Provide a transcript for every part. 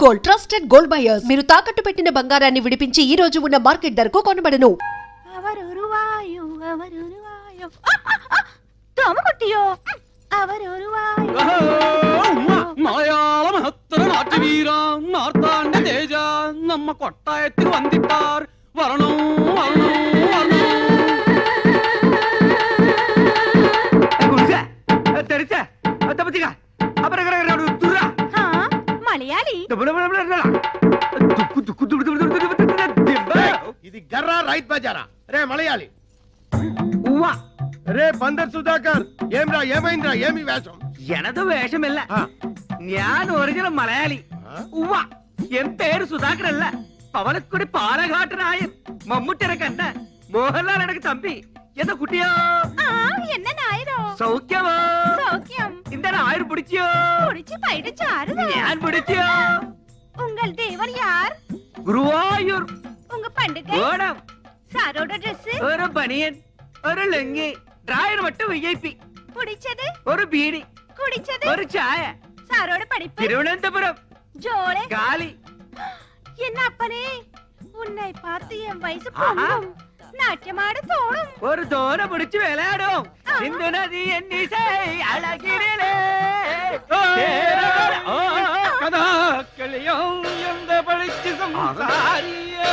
Gold, trusted gold buyers. మీరు తాకట్టు పెట్టిన బంగారాన్ని విడిపించి ఈ రోజు ఉన్న మార్కెట్ ధరకు కొనబడను. ನಮ್ಮ ಕೊಟ್ಟ ಎತ್ತಿ ಬಂದಿಟ್ಟಾರ್ ವರಣೋ ವರಣೋ తెరిచా దెబ్బతిగా అపరగరగరడు దుర్రా మలయాళీ ఇది గర్రా రైత్ బజారా రే మలయాళీ రే బందర్ సుధాకర్ ఏమ్రా ఏమైందిరా ఏమి వేషం ఎనదు వేషమిల్ల ഞാൻ ഒറിജിനൽ മലയാളി ഉവ്വ എൻ പേര് സുധാകർ അല്ല പവളക്കുടി പാലഘാട്ടനായൻ മമ്മൂട്ടിയുടെ കണ്ട മോഹൻലാൽ എനിക്ക് തമ്പി എന്താ കുട്ടിയോ என்ன நாயரோ സൗഖ്യമോ சௌக்கியம் இந்த நாயர் പിടിച്ചോ புடிச்சு பைடு சாருதா ഞാൻ പിടിച്ചോ உங்கள் தேவர் யார் ഗുരുവായൂർ உங்க பண்டிகை ഓണം சாரோட Dress ഒരു ബനിയൻ ഒരു ലുങ്കി ഡ്രായർ மட்டும் വിഐപി புடிச்சது ഒരു ബീഡി குடிச்சது ഒരു ചായ சாரோட படிப்பு തിരുവനന്തപുരം ஜோளே കാലി என்ன அப்பனே உன்னை பார்த்து என் வயசு பொங்கும் நாட்டியமாட தோணும் ഒരു തോര പിടിച്ച് വിളയാടും സിന്ധു നദി എന്നീസേ അഴകിരിലേ കഥാക്കളിയോ എന്ത പഠിച്ച് സംസാരിയോ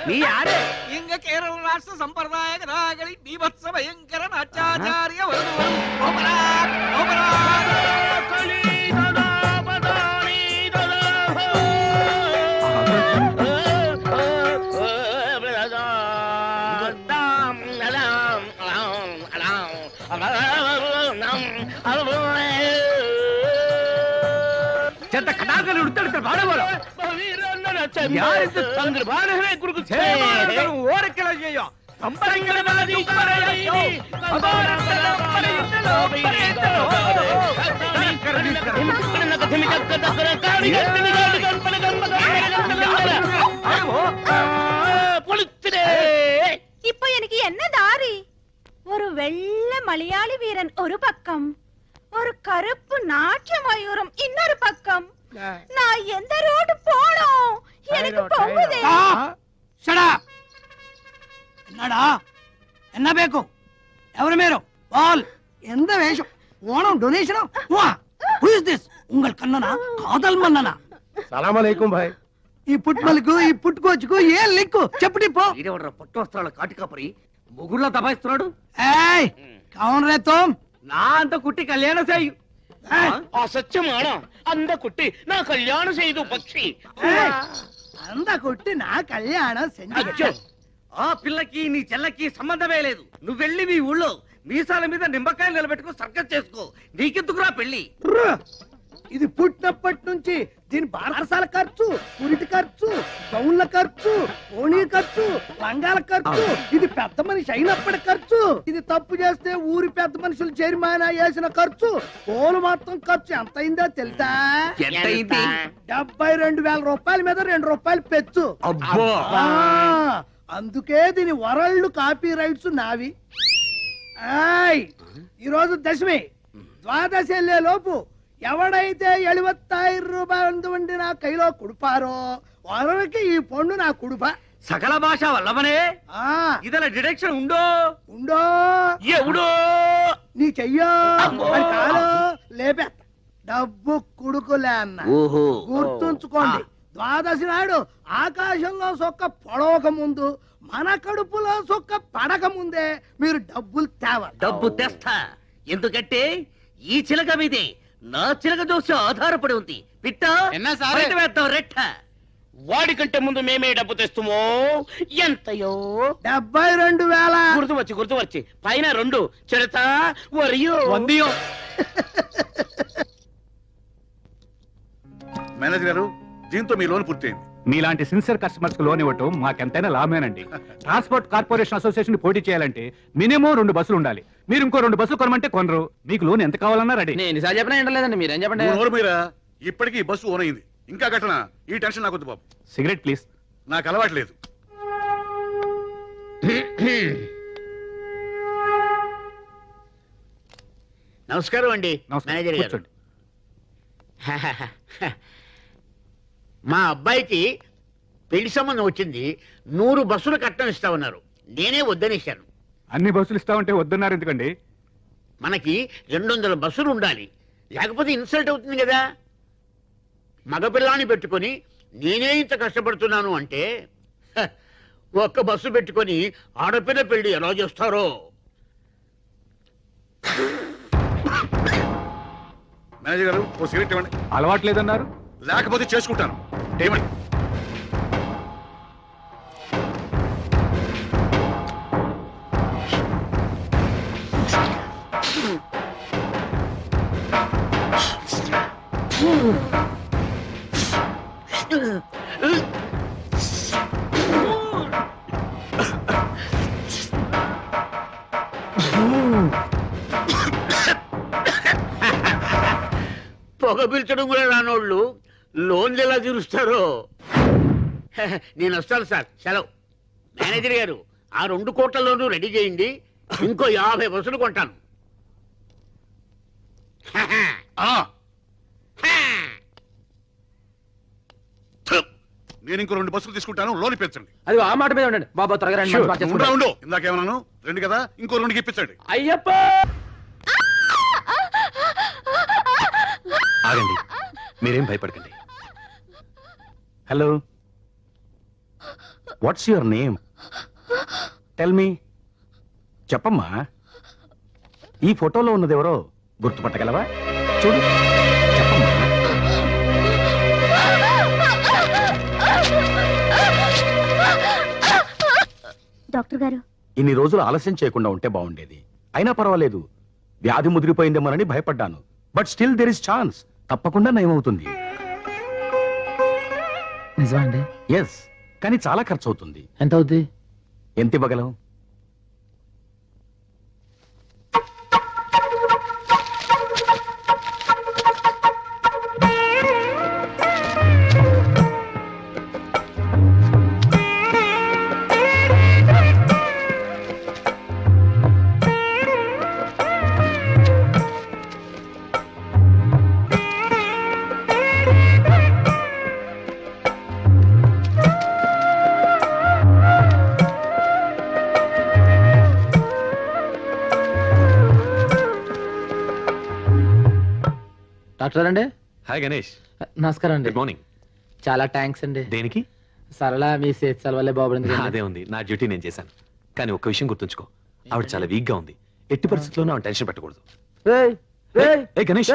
നീ ആര് ഇങ്ങ കേരള രാഷ്ട്ര സമ്പ്രദായ കഥാകളി ബീഭത്സ ഭയങ്കര നാട്യാചാര്യ ചെത്ത കഥാകൾ എടുത്തെടുത്ത് പാടുപോലെ ഓരക്കിള ചെയ്യോ അമ്പരങ്ങളെ இப்போ எனக்கு என்ன தாரி ஒரு வெள்ளை மலையாளி வீரன் ஒரு பக்கம் ஒரு கருப்பு நாட்டிய மயூரம் இன்னொரு பக்கம் நான் எந்த ரோடு போனோம் எனக்கு பொங்குதே என்னடா என்ன பேக்கும் ఎవరు మీరు వాల్ ఎంత వేషం ఓణం డొనేషన్ హూ ఇస్ దిస్ ఉంగల్ కన్ననా కాదల్ మన్ననా సలాం అలైకుం భాయ్ ఈ పుట్మలకు ఈ పుట్టుకోచుకు ఏ లిక్కు చెప్పుటి పో ఈడెవడ్రా పట్టు వస్త్రాల కాటికాపరి ముగుళ్ళ దబాయిస్తున్నాడు ఏయ్ కౌన్ రే తుమ్ నా అంత కుట్టి కళ్యాణ చేయు അസത്യമാണ് അന്ത കുട്ടി നാ കല്യാണം ചെയ്തു പക്ഷി అంద కొట్టి నా కళ్యాణం అచ్చో ఆ పిల్లకి నీ చెల్లకి సంబంధమే లేదు నువ్వు వెళ్ళి మీ ఊళ్ళో మీసాల మీద నిమ్మకాయలు నిలబెట్టుకో సర్కస్ చేసుకో నీకెందుకురా పెళ్లి ఇది పుట్టినప్పటి నుంచి దీని బారసాల ఖర్చు పురిటి ఖర్చు గౌన్ల ఖర్చు ఓణీ ఖర్చు లంగాల ఖర్చు ఇది పెద్ద మనిషి అయినప్పటి ఖర్చు ఇది తప్పు చేస్తే ఊరి పెద్ద మనుషులు జరిమానా వేసిన ఖర్చు పోలు మొత్తం ఖర్చు ఎంత అయిందో తెలుసా 72,000 రూపాయల మీద 2 రూపాయలు పెచ్చు అందుకే దీని వరల్డ్ కాపీ రైట్స్ నావి ఈరోజు దశమి ద్వాదశి వెళ్లే లోపు ఎవడైతే 70,000 రూపాయలు ఉండి నా కైలో కుడిపారో వారికి ఈ పొండు నా కుడుప సకల భాష వల్లవనే ఇదల డిడక్షన్ ఉండో ఉండో ఎవడో నీ చెయ్యో మరి కాలో లేపే డబ్బు కుడుకులే అన్న గుర్తుంచుకోండి ద్వాదశి నాడు ఆకాశంలో సొక్క పొడవక ముందు మన కడుపులో సొక్క పడక ముందే మీరు డబ్బులు తేవాలి డబ్బు తెస్తా ఎందుకంటే ఈ చిలక మీదే నా చిలక దోష ఆధారపడి ఉంది పిట్ట వేద్దాం రెట్ట వాడికంటే ముందు మేమే డబ్బు తెస్తామో ఎంతయో 72,000 గుర్తు వచ్చి పైన 2 చెడతా వరియో వందియో మేనేజర్ గారు దీంతో మీ లోన్ పూర్తయింది. మీలాంటి సిన్సియర్ కస్టమర్స్ కు లోన్ ఇవ్వటం మాకెంతైనా లాభమేనండి. ట్రాన్స్పోర్ట్ కార్పొరేషన్ అసోసియేషన్ పోటీ చేయాలంటే మినిమం 2 బస్సులు ఉండాలి. మీరు ఇంకో 2 బస్సులు కొనమంటే కొనరు. మీకు లోన్ ఎంత కావాలన్నా రెడీ. నేను ఎన్నిసార్లు చెప్పినా ఏంటలేదండి, మీరేం చెప్పండి. మీరా ఇప్పటికీ బస్సు ఓన్ అయింది, ఇంకా కట్టనా? ఈ టెన్షన్ నాకు వద్దు బాబు. Cigarette please. నాకు అలవాట్లేదు. నమస్కారం అండి మేనేజర్ గారు. మా అబ్బాయికి పెళ్లి సంబంధం వచ్చింది, 100 బస్సులు కట్నం ఇస్తా ఉన్నారు. నేనే వద్దనేశాను. అన్ని బస్సులు ఇస్తామంటే వద్దన్నారు ఎందుకండి? మనకి 200 బస్సులు ఉండాలి, లేకపోతే ఇన్సల్ట్ అవుతుంది కదా. మగపిల్లాన్ని పెట్టుకొని నేనే ఇంత కష్టపడుతున్నాను అంటే ఒక్క బస్సు పెట్టుకొని ఆడపిల్ల పెళ్లి ఎలా చేస్తారో. మేనేజర్ గారు ఓ సిగరెట్ ఇవ్వండి. అలవాటు లేదన్నారు. లేకపోతే చేసుకుంటాను. ఏమండి? పొగ పీల్చడం కూడా రానోళ్ళు లోన్లు ఎలా తీరుస్తారో. నేను వస్తాను సార్, సెలవు. మేనేజర్ గారు ఆ 2 కోట్ల లోను రెడీ చేయండి, ఇంకో 50 బస్సులు కొంటాను. ఆ, నేను ఇంకో 2 బస్సులు తీసుకుంటాను, లోన్ ఇప్పించండి. అది ఆ మాట మీద ఉండండి బాబా, త్వరగా రండి, Sure. మంచి మాట చేసుకుందాం. ఉండు, ఇందాకేమన్నాను? 2 కదా, ఇంకో 2 ఇప్పించండి. అయ్యప్ప ఆగండి, మీరేం భయపడకండి. Hello, what's your name? Tell me. చెప్పమ్మా, ఈ ఫోటోలో ఉన్నది ఎవరో గుర్తుపట్టగలవా? చూడు, చెప్పమ్మా. డాక్టర్ గారు, ఇన్ని రోజులు ఆలస్యం చేయకుండా ఉంటే బాగుండేది. అయినా పర్వాలేదు, వ్యాధి ముదిరిపోయిందేమోనని భయపడ్డాను. But still there is chance. తప్పకుండా నయమవుతుంది. నిజమా అండి? ఎస్, కానీ చాలా ఖర్చు అవుతుంది. ఎంత అవుద్ది? ఎంత ఇవ్వగలవు? డాక్టర్ అండి? హాయ్ గణేష్. నమస్కారం అండి. Good morning. చాలా థ్యాంక్స్ అండి. దేనికి? సరళ మీ సేత్ సెలవులే బాబుంది. అదే ఉంది, నా డ్యూటీ నేను చేశాను. కానీ ఒక్క విషయం గుర్తుంచుకో, ఆవిడ చాలా వీక్ గా ఉంది. ఎట్టి పరిస్థితుల్లోనూ ఆవిడ టెన్షన్ పెట్టకూడదు. ఏ గణేష్,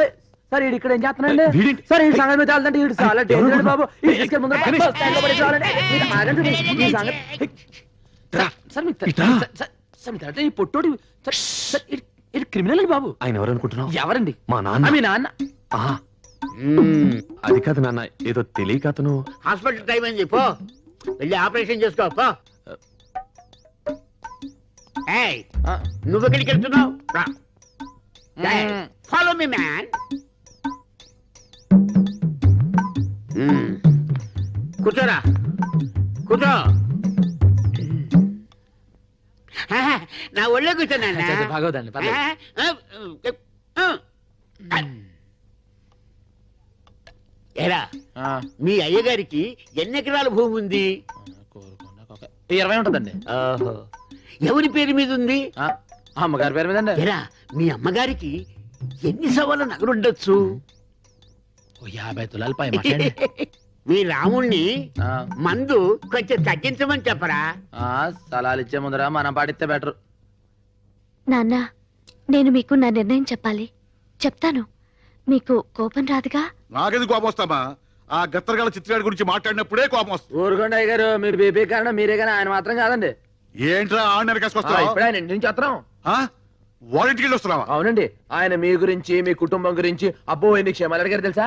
సార్ ఈడు ఇక్కడ ఏం చేస్తున్నాండి? వీడేంటి? సార్ ఈ సంగతి మీద వెళ్తుంటే ఈడు చాలా డేంజర్ అండి బాబు. ఈడు తీసుకెళ్ళి ముందర గణేష్. బస్ స్టాండ్లో పడేసేవాళ్ళండి. ఈడు ఆగండి, ఈ సంగతి. సార్ మీకు సార్ మీ ఈ పొట్టోడి సార్ ఈడు క్రిమినల్ అండి బాబు. ఆయన ఎవరనుకుంటున్నావు? ఎవరండి? మా నాన్న. మీ నాన్న. ఆహా, అది కాదు నాన్న, ఏదో తెలియక అతను. హాస్పిటల్ టైం అయింది, పో వెళ్ళి ఆపరేషన్ చేసుకో పో. ఏయ్, నువ్వు ఎక్కడికి వెళ్తున్నావు? Follow me man. కూర్చోరా, కూర్చో. నా ఒళ్ళో కూర్చోనా? బాగోదండి, ఏరా, మీ అయ్యగారికి ఎన్ని ఎకరాల భూమి ఉంది? 20 ఉంటుందండి. ఓహో, ఎవరి పేరు మీద ఉంది? అమ్మగారి పేరు మీద అండి. ఏరా, మీ అమ్మగారికి ఎన్ని సవాళ్ళ నగలుండొచ్చు? 50 తులాలు పై మాట్లాడి. మీ రాముణ్ణి మందు కొంచెం తగ్గించమని చెప్పరా? స్థలాలు ఇచ్చే ముందర మనం పాటిస్తే బెటర్. నాన్న, నేను మీకు నా నిర్ణయం చెప్పాలి. చెప్తాను, మీకు కోపం రాదుగా? నాకెందుకు కోపం వస్తామా? ఆ గత్తరగాల చిత్రాడి గురించి మాట్లాడినప్పుడే కోపం వస్తుంది. ఊరుకోండి అయ్య గారు, మీరు బీపీ కారణం మీరే కానీ ఆయన మాత్రం కాదండి. ఏంట్రా ఆడిన ఇప్పుడు ఆయన ఇంటి నుంచి వస్తున్నాం. వారింటికి వెళ్ళి వస్తున్నావా? అవునండి, ఆయన మీ గురించి మీ కుటుంబం గురించి అబ్బో ఎన్ని క్షేమాలు అడిగారు తెలుసా?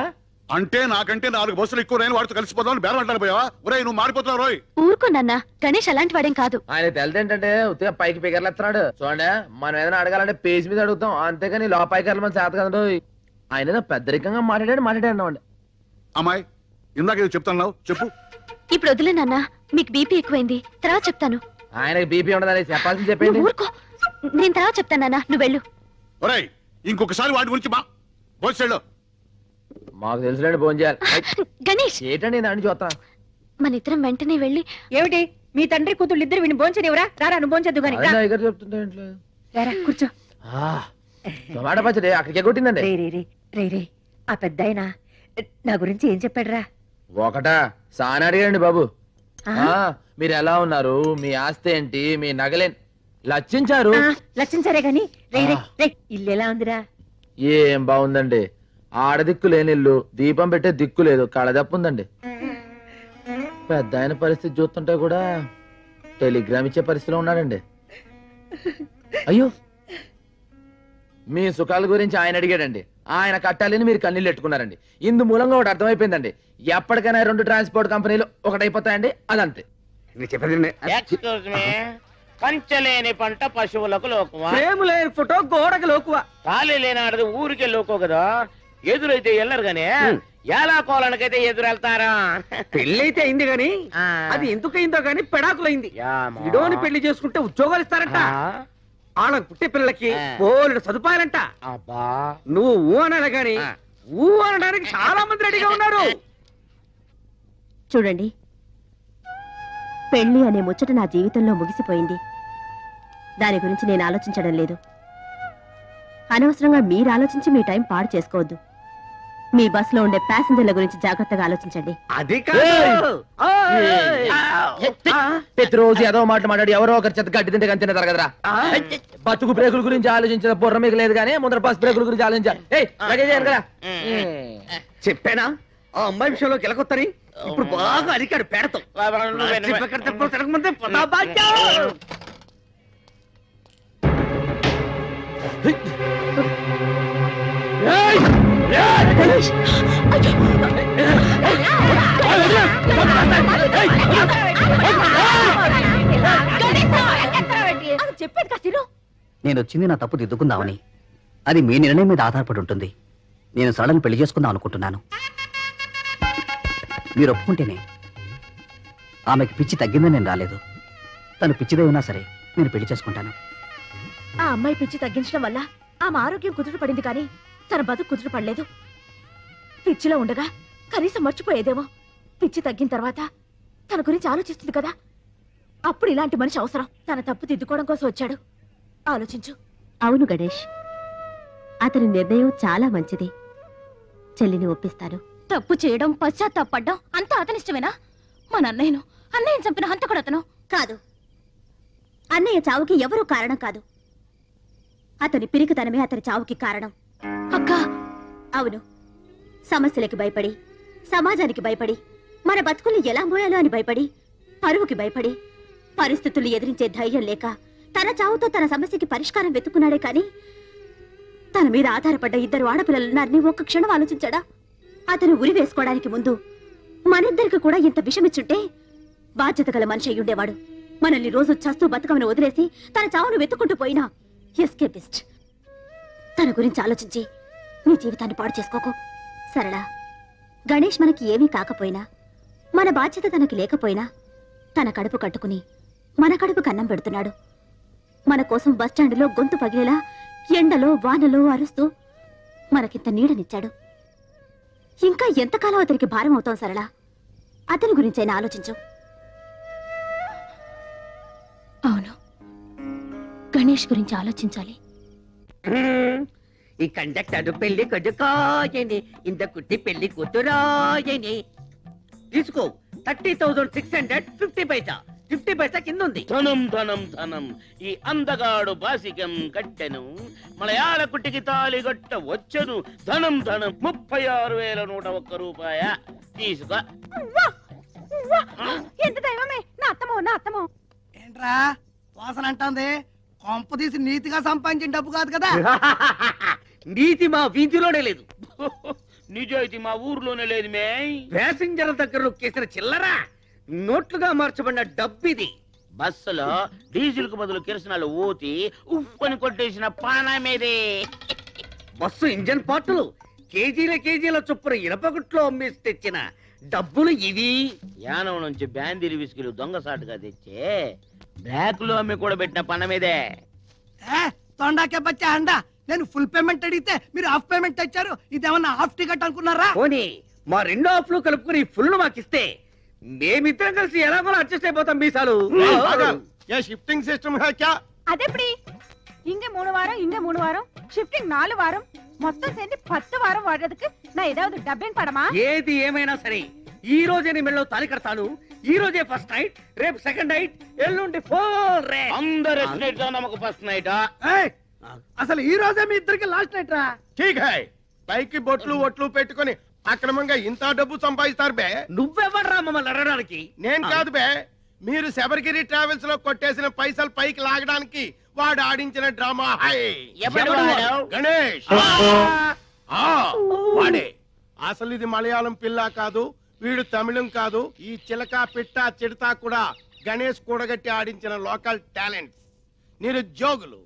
అంటే నాకంటే 4 బస్సులు ఎక్కువ నేను వాడితో కలిసిపోదామని బేరం అంటారు పోయావా? ఒరేయ్, నువ్వు మారిపోతున్నావు రోయ్. ఊరుకోండి గణేష్ అలాంటి వాడేం కాదు. ఆయన తెలదేంటంటే ఉత్తిగా పైకి పిగర్లు ఎత్తున్నాడు. చూడండి, మనం ఏదైనా అడగాలంటే పేజ్ మీద అడుగుతాం, అంతేగాని లోపాయికర్లు మన చేత కదండు. ఆయన ఏదో పెద్దరికంగా మాట్లాడాడు. అమ్మాయి, ఇందాక ఏదో చెప్తాను, చెప్పు. ఇప్పుడు వదిలే నాన్న, మీకు బీపీ ఎక్కువైంది, తర్వాత చెప్తాను. ఆయనకి బీపీ ఉండదని చెప్పాల్సింది చెప్పండి. ఊరుకో, నేను తర్వాత చెప్తాను నాన్న, నువ్వు వెళ్ళు. ఒరేయ్, ఇంకొకసారి వాటి గురించి మా బస్సు మాకు తెలుసులేండి ఫోన్ చేయాలి. గణేష్ ఏంటండి దాన్ని చూస్తా. మన ఇద్దరం వెంటనే వెళ్ళి ఏమిటి మీ తండ్రి కూతుళ్ళు ఇద్దరు విని భోంచనివరా రారా నువ్వు భోంచద్దు గాని అదే దగ్గర చెప్తుంటే ఇంట్లో. రారా కూర్చో టమాటా పచ్చడి అక్కడికి కొట్టిందండి. రే ఆ పెద్దాయన నా గురించి ఏం చెప్పాడురా ఒకటా సాని అడిగారండి బాబు. మీరు ఎలా ఉన్నారు, మీ ఆస్తి ఏంటి, మీ నగలే లచ్చించారు. లక్షించారే గాని రే ఇల్లు ఎలా ఉందిరా? ఏం బాగుందండి, ఆడదిక్కు లేని ఇల్లు, దీపం పెట్టే దిక్కు లేదు, కళదప్పు ఉందండి. పెద్ద ఆయన పరిస్థితి చూస్తుంటే కూడా టెలిగ్రామ్ ఇచ్చే పరిస్థితిలో ఉన్నాడండి. అయ్యో మీ సుఖాల గురించి ఆయన అడిగాడండి, ఆయన కట్టాలని మీరు కన్నీళ్ళు పెట్టుకున్నారండి. ఇందు మూలంగా ఒకటి అర్థమైపోయిందండి, ఎప్పటికైనా 2 ట్రాన్స్పోర్ట్ కంపెనీలు ఒకటైపోతాయండి, అదంతే. పంచలేని పంట పశువులకు లోకువా, ఫ్రేమ్ లేని ఫోటో గోడకు లోకువా, ఖాళీ లేని ఆడది ఊరికే లోకో కదా. ఎదురైతే వెళ్ళరు గానీ ఎలా కోలనకైతే ఎదురెళ్తారా? పెళ్ళైతే అయింది గాని అది ఎందుకు అయిందో గాని పెడాకులైంది. ఇడోని పెళ్లి చేసుకుంటే ఉద్యోగాలు ఇస్తారంట, వాళ్ళకి పుట్టే పిల్లలకి బోలెడు సదుపాయాలంట. అబ్బా నువ్వు ఊ అనాలి గాని ఊ అనడానికి చాలా మంది రెడీగా ఉన్నారు. చూడండి, పెళ్లి అనే ముచ్చట నా జీవితంలో ముగిసిపోయింది. దాని గురించి నేను ఆలోచించడం లేదు. అనవసరంగా మీరు ఆలోచించి మీ టైం పాడు చేసుకోవద్దు. మీ బస్సులో ఉండే ప్యాసింజర్ల గురించి జాగ్రత్తగా ఆలోచించండి. అది కాదు, ప్రతిరోజు ఏదో మాట మాట్లాడి ఎవరో ఒకరి చెత్త గడ్డి తింటే కానీ తింటారు కదరా. బతుకు బ్రేకుల గురించి ఆలోచించిన బుర్ర మీకు లేదు కానీ ముందర బస్ బ్రేకుల గురించి ఆలోచించాలి కదా. చెప్పానా ఆ అమ్మాయి విషయంలో గెలకొత్తని? ఇప్పుడు బాగా అరికాడు పేడతో. చెప్పేది కాసిరు. నేను వచ్చింది నా తప్పు దిద్దుకుందామని. అది మీ నిర్ణయం మీద ఆధారపడి ఉంటుంది. నేను సరళని పెళ్లి చేసుకుందాం అనుకుంటున్నాను. మీరు ఒప్పుకుంటేనే. ఆమెకి పిచ్చి తగ్గిందని నేను రాలేదు. తను పిచ్చిదే ఉన్నా సరే నేను పెళ్లి చేసుకుంటాను. ఆ అమ్మాయి పిచ్చి తగ్గించడం వల్ల ఆమె ఆరోగ్యం కుదురు పడింది కానీ తన బతుకు కుదురు పడలేదు. పిచ్చిలో ఉండగా కనీసం మర్చిపోయేదేమో. పిచ్చి తగ్గిన తర్వాత తన గురించి ఆలోచిస్తుంది కదా, అప్పుడు ఇలాంటి మనిషి అవసరం. తన తప్పు దిద్దుకోవడం కోసం వచ్చాడు. ఆలోచించు. అవును గణేష్, అతని నిర్ణయం చాలా మంచిది. చెల్లిని ఒప్పిస్తాను. తప్పు చేయడం, పశ్చాత్తాపడ్డం అంతా అతనిష్టమేనా? మన అన్నయ్యను చంపిన హంతకుడు అతను కాదు. అన్నయ్య చావుకి ఎవరూ కారణం కాదు. అతని పిరికితనమే అతని చావుకి కారణం. అక్క, అవును. సమస్యలకి భయపడి, సమాజానికి భయపడి, మన బతుకుల్ని ఎలా మోయాలో అని భయపడి, పరువుకి భయపడి, పరిస్థితులు ఎదిరించే ధైర్యం లేక తన చావుతో తన సమస్యకి పరిష్కారం వెతుక్కున్నాడే కాని తన మీద ఆధారపడ్డ 2 ఆడపిల్లలున్నారని ఒక్క క్షణం ఆలోచించాడా? అతను ఉరి వేసుకోవడానికి ముందు మనిద్దరికి కూడా ఇంత విషమిచ్చుంటే బాధ్యత గల మనిషి అయ్యుండేవాడు. మనల్ని రోజు చస్తూ బతుకమని వదిలేసి తన చావును వెతుక్కుంటూ పోయినా ఎస్కేపిస్ట్. తన గురించి ఆలోచించి నీ జీవితాన్ని పాడు చేసుకోకు. సరళ, గణేష్ మనకి ఏమీ కాకపోయినా, మన బాధ్యత తనకి లేకపోయినా తన కడుపు కట్టుకుని మన కడుపు కన్నం పెడుతున్నాడు. మన కోసం బస్టాండులో గొంతు పగిలేలా ఎండలో వానలో అరుస్తూ మనకింత నీడనిచ్చాడు. ఇంకా ఎంతకాలం అతనికి భారం అవుతాం సరళ? అతని గురించైనా ఆలోచించు. అవును, గణేష్ గురించి ఆలోచించాలి. ఈ కండక్టర్ పెళ్లి కొడుకోయని, ఇంత కుట్టి పెళ్లి కూతురాయని. తీసుకో 30,650 పైసా. 50 పైసా కింద ఉంది. ధనం ధనం ధనం ఈ అందగాడు బాసికం కట్టెను, మలయాళ కుట్టికి తాళి గట్ట వచ్చను. ధనం ధనం 36,101 రూపాయ. తీసుకో. ఎంత దైవమే! నా అత్తమో ఏంట్రా వాసన అంటుంది? కొంప తీసి నీతిగా సంపాదించిన డబ్బు కాదు కదా. నీతి మా వీధిలోనే లేదు, నిజాయితీ మా ఊర్లోనే లేదు. మే ప్యాసింజర్ల దగ్గర నొక్కేసిన చిల్లరా నోట్లుగా మార్చబడిన డబ్బిది. బస్సులో డీజిల్ కు బదులు కిరసనాలు ఊతి ఉప్పని కొట్టేసిన పానమేదే. బస్సు ఇంజన్ పార్టులు కేజీల చొప్పున ఇనపగుట్లో అమ్మేసి తెచ్చిన డబ్బులు ఇవి. యానం నుంచి బ్యాందీలు విసుకులు దొంగసాటుగా తెచ్చే బ్లాక్ లో అమ్మి కూడా పెట్టిన పనమేదే. తొండాకే బచ్చా అండా నేను ఫుల్ పేమెంట్ అడిగితే మీరు హాఫ్ పేమెంట్ ఇచ్చారు. ఇదేమన్నా హాఫ్ టికెట్ అనుకున్నారా? పోనీ మా రెండో ఆఫ్లు కలుపుకుని ఫుల్ మాకిస్తే మేమిద్దరం కలిసి ఎలాగో అడ్జస్ట్ అయిపోతాం మీసాలు. ఏ షిఫ్టింగ్ సిస్టమ్ హై క్యా? అదెప్పడి இங்க 3 வாரம் இங்க 3 வாரம் ஷிஃப்டிங் 4 வாரம் మొత్తం சேர்ந்து 10 వారం వాడేందుకు నా ఏதாவது డబ్బింగ్ పడమా? ఏది ఏమైనా సరే ఈ రోజే నీ మెళ్ళలో తాళి కడతాను. ఈ రోజే ఫస్ట్ నైట్, రేపు సెకండ్ నైట్, ఎల్లుండి ఫోర్ రే. అందరు నమకు ఫస్ట్ నైట్. అసలు ఈ రోజే మీ ఇద్దరికి లాస్ట్ నైట్ రా. ఠీక్ హై. పైకి బొట్లు ఒట్లు పెట్టుకొని అక్రమంగా ఇంత డబ్బు సంపాదిస్తారు బే. నువ్వెవడ్రా మమ్మల్ని అడగడానికి? నేను కాదు బే, మీరు శబరిగిరి ట్రావెల్స్ లో కొట్టేసిన పైసలు పైకి లాగడానికి వాడు ఆడించిన డ్రామా. హై గణేష్. వాడే అసలు. ఇది మలయాళం పిల్ల కాదు, వీడు తమిళం కాదు. ఈ చిలక పిట్ట చిడతా కూడా గణేష్ కూడగట్టి ఆడించిన లోకల్ టాలెంట్స్, నిరుద్యోగులు.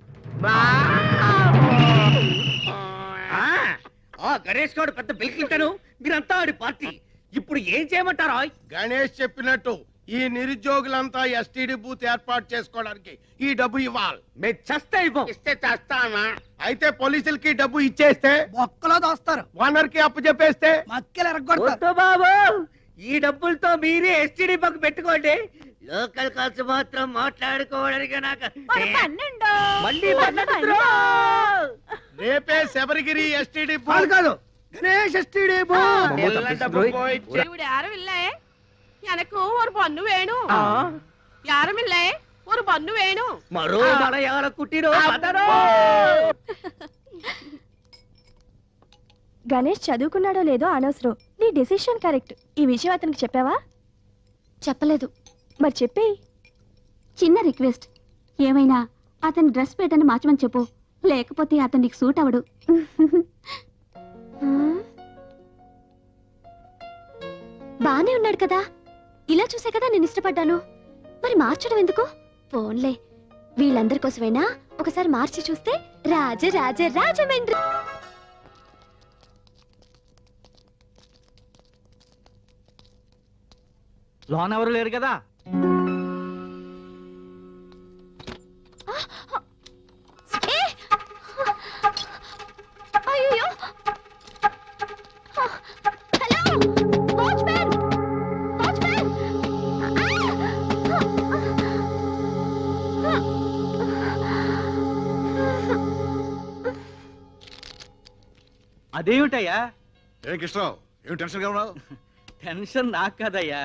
గణేష్ గౌడ్ పెద్ద బిల్కింటాను, మీరంతా ఆడి పార్టీ. ఇప్పుడు ఏం చేయమంటారా? గణేష్ చెప్పినట్టు ఈ నిరుద్యోగులంతా ఎస్టీడీ బూత్ ఏర్పాటు చేసుకోవడానికి ఈ డబ్బు ఇవ్వాలి. మేము చస్తే ఇవ్వం. ఇస్తే చేస్తానా? అయితే పోలీసులకి డబ్బు ఇచ్చేస్తే బొక్కలో దోస్తారు, ఓనర్ కి అప్పు చెప్పేస్తే మక్కలు ఎరగొడతారు. వద్దు బాబు, ఈ డబ్బులతో మీరే ఎస్టీడీ పక్క పెట్టుకోండి. లోకల్ ఖర్చు మాత్రం మాట్లాడుకోవడానికి నాకు 12 మళ్ళీ 12 రేపే శబరిగిరి ఎస్టీడీ కాదు కాదు, గణేష్ ఎస్టీడీ బూత్. ഇവിടെ யாரும் இல்ல எனக்கு ஒரு பொண்ணு வேணும் யாரும் இல்ல ஒரு பொண்ணு வேணும் మరో మలయాళ కుట్టిరో గణేష్ చదువుకున్నాడో లేదో అనవసరం, నీ డెసిషన్ కరెక్ట్. ఈ విషయం అతనికి చెప్పావా? చెప్పలేదు. మరి చెప్పేయి. చిన్న రిక్వెస్ట్, ఏమైనా అతని డ్రెస్ పేటర్న్ మార్చమని చెప్పు, లేకపోతే అతను నీకు సూట్ అవడు. బానే ఉన్నాడు కదా, ఇలా చూసే కదా నేను ఇష్టపడ్డాను. మరి మార్చడం ఎందుకు? ఫోన్లే, వీళ్ళందరి కోసమైనా ఒకసారి మార్చి చూస్తే రాజ రాజ రాజమండ్రి. లోన్ ఎవరు లేరు కదా? అయ్యో, హలో వాచ్మ్యాన్, వాచ్మ్యాన్. అదేమిటయ్యా? ఏం కృష్ణరావు, ఏం టెన్షన్ గా ఉన్నావు? టెన్షన్ నాకు కదయ్యా,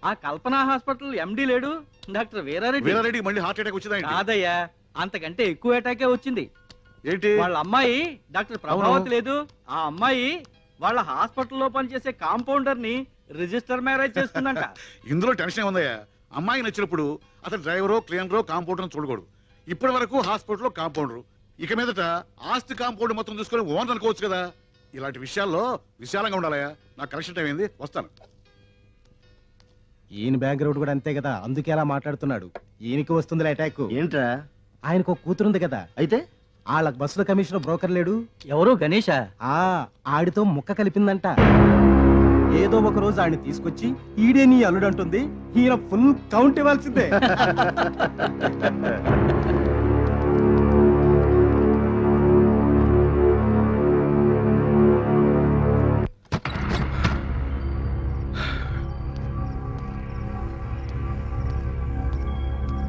ఆ కల్పన హాస్పిటల్ ఎండి లేడు డాక్టర్ వీరారెడ్డి. వీరారెడ్డికి మళ్ళీ హార్ట్ అటాక్ వచ్చిందా? కాదయ్యా, అంతకంటే ఎక్కువ అటాకే వచ్చింది. ఏంటి? వాళ్ళ అమ్మాయి డాక్టర్ ప్రభావతి లేదు, ఆ అమ్మాయి వాళ్ళ హాస్పిటల్లో పనిచేసే కాంపౌండర్ ని రిజిస్టర్ మ్యారేజ్ చేస్తుందంట. ఇందులో టెన్షన్ ఉందయ్యా. అమ్మాయి నచ్చినప్పుడు అతను డ్రైవరో క్లీనరో కాంపౌండర్ చూడకూడదు. ఇప్పటి వరకు హాస్పిటల్లో కాంపౌండర్, ఇక మీదట ఆస్తి కాంపౌండ్ మొత్తం చూసుకొని ఓనర్ అనుకోవచ్చు కదా. ఇలాంటి విషయాల్లో విశాలంగా ఉండాలయ్యా. నాకు కరెక్షన్ టైం అయింది, వస్తాను. ఈయన బ్యాక్గ్రౌండ్ కూడా అంతే కదా, అందుకే అలా మాట్లాడుతున్నాడు. ఈయనకి వస్తుంది అటాక్. ఏంట్రా? ఆయనకు ఒక కూతురుంది కదా, అయితే వాళ్ళ బస్సుల కమిషనర్ బ్రోకర్ లేడు, ఎవరు గణేషా? ఆడితో ముక్క కలిపిందంట. ఏదో ఒక రోజు ఆయన తీసుకొచ్చి ఈడే నీ అల్లుడు అంటుంది. ఈయన ఫుల్ కౌంట్ ఇవ్వాల్సిందే.